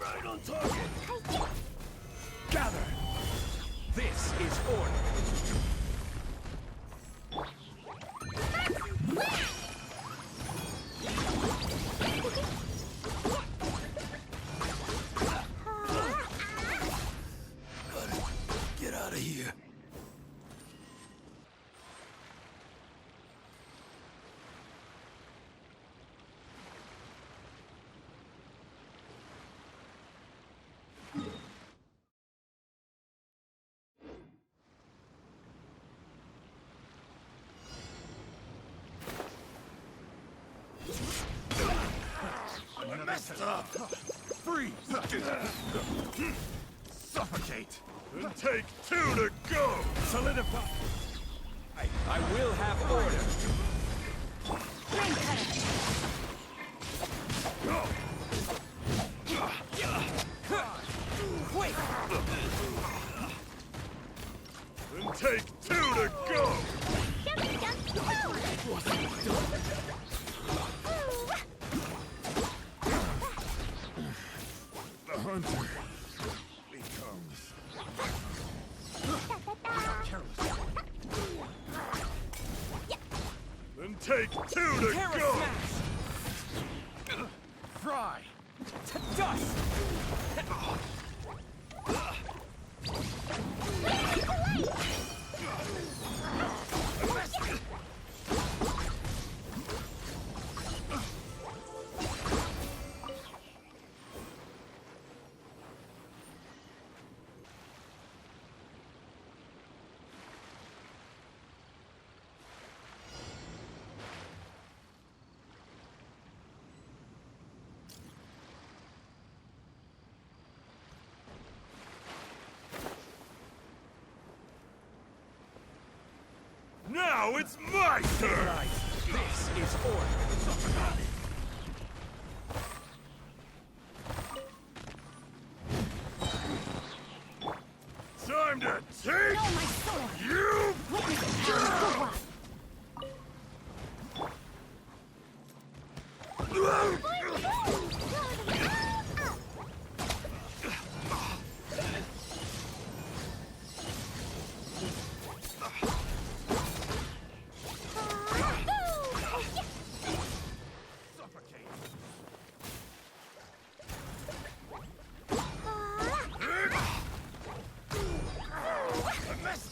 Right on target! Gather! This is order. Get out of here. I messed up! Freeze! Suffocate! And take 2 to go! Solidify! I will have order. Rain cutter. Go! Wait! And take 2 to go! The hunter becomes careless. Then take 2 to go! Fry! To dust! Now it's my turn! This is order. Time to take No, my sword. you Witness the power of I messed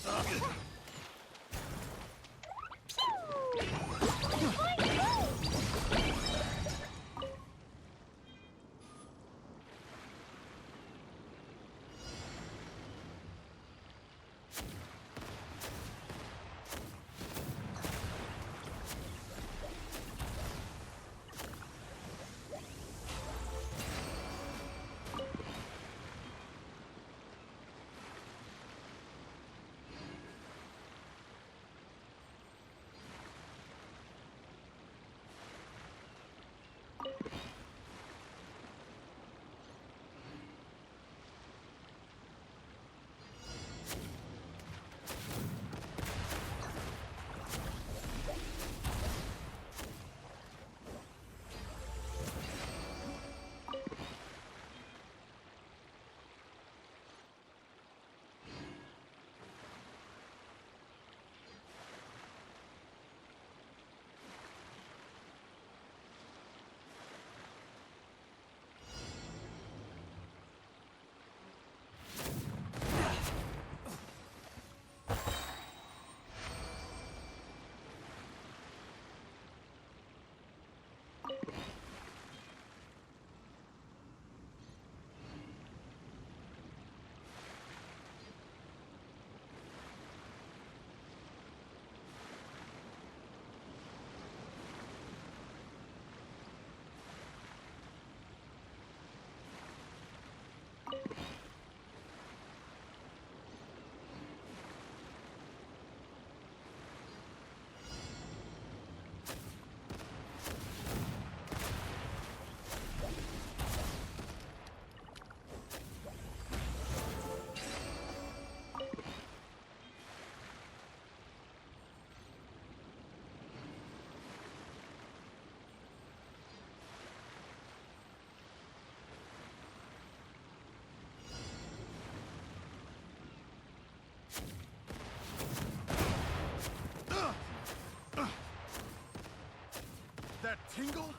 tingle?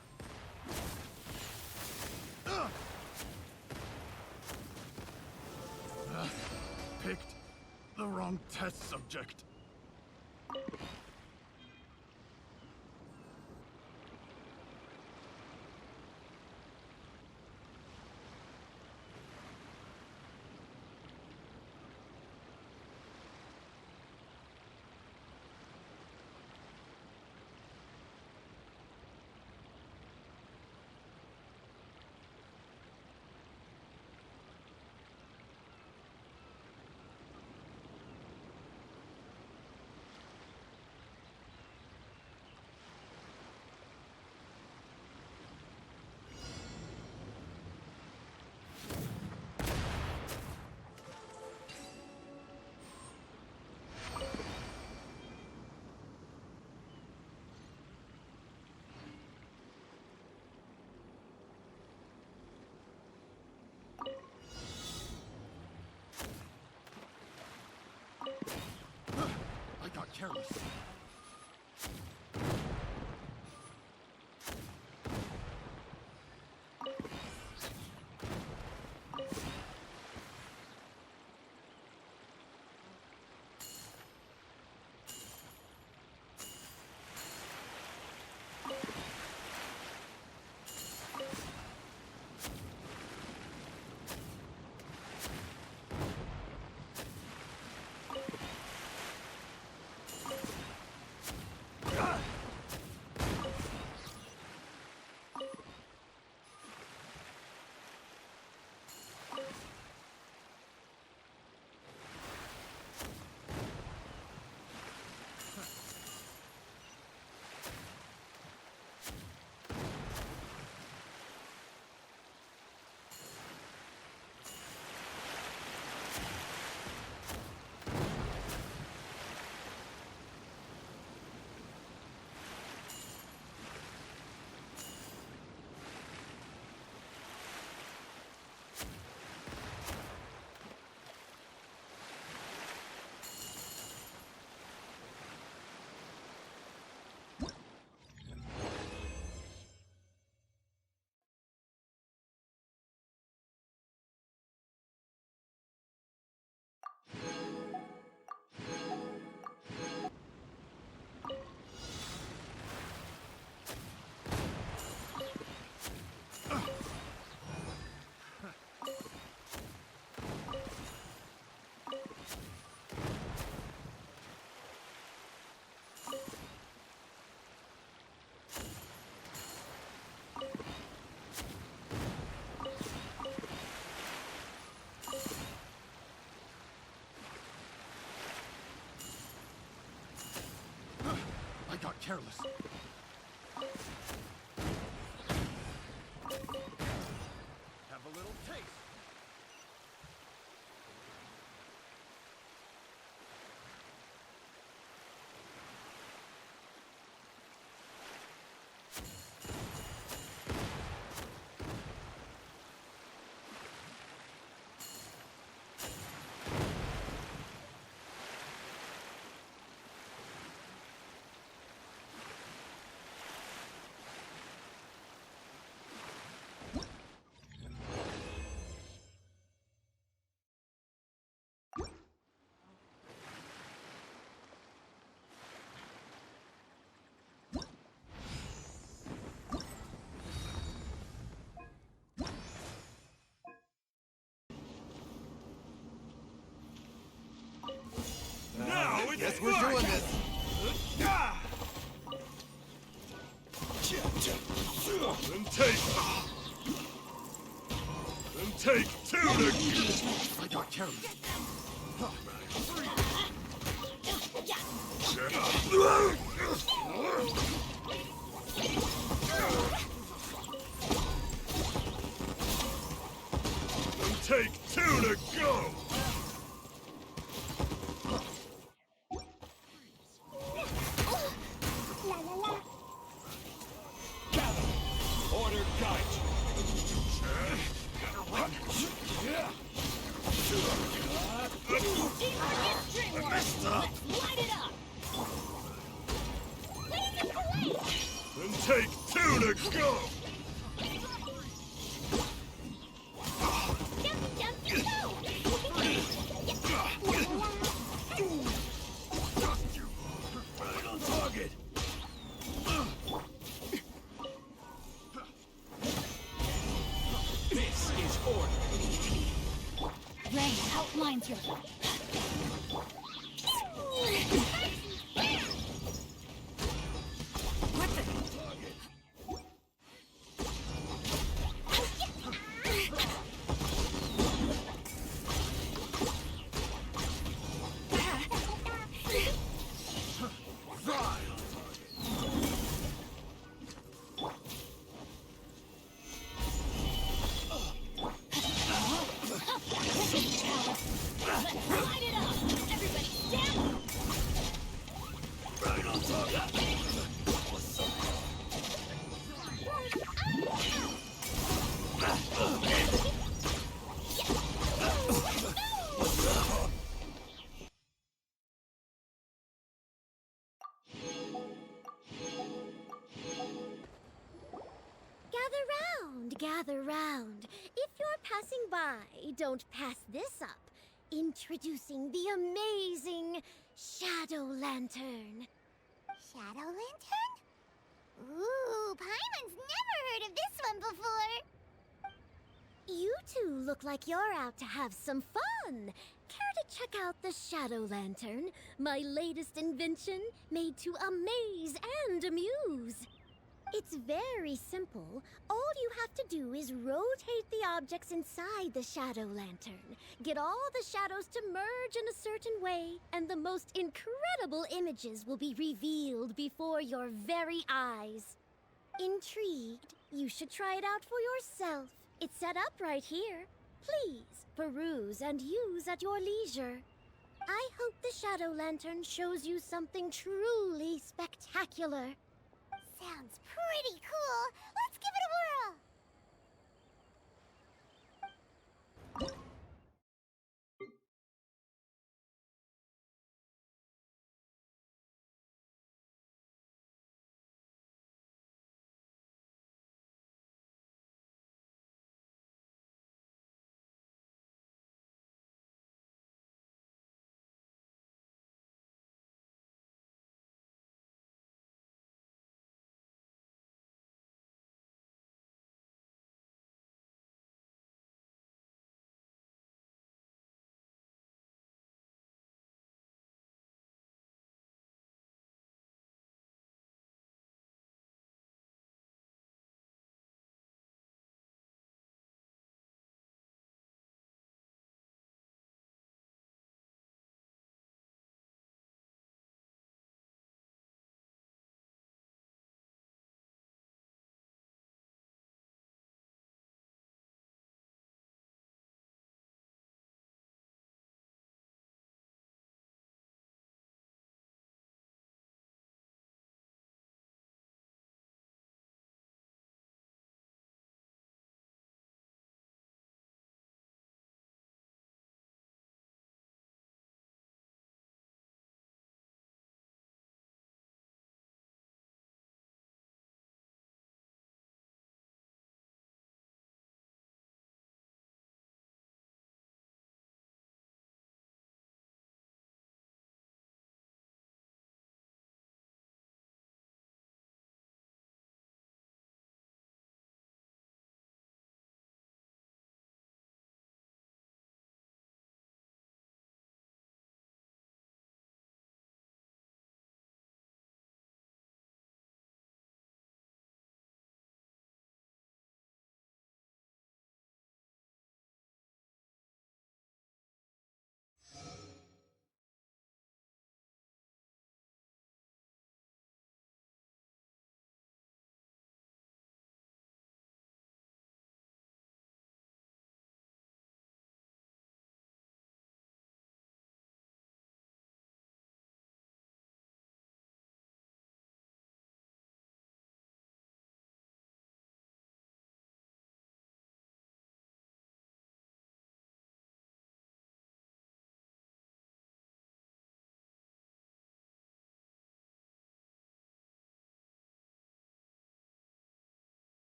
Picked the wrong test subject. I got careless. I got careless. Have a little taste. Guess we're doing this. Then take two to... I got careless. Then take two to go. Take two to go! Right on target. This is order. Rain outlines your... What the? Light it up! Everybody stand! Right on target. Gather round. If you're passing by, don't pass this up. Introducing the amazing Shadow Lantern. Shadow Lantern? Ooh, Paimon's never heard of this one before. You two look like you're out to have some fun. Care to check out the Shadow Lantern, my latest invention made to amaze and amuse? It's very simple. All you have to do is rotate the objects inside the Shadow Lantern, get all the shadows to merge in a certain way, and the most incredible images will be revealed before your very eyes. Intrigued? You should try it out for yourself. It's set up right here. Please, peruse and use at your leisure. I hope the Shadow Lantern shows you something truly spectacular. Sounds pretty cool. Let's give it a whirl.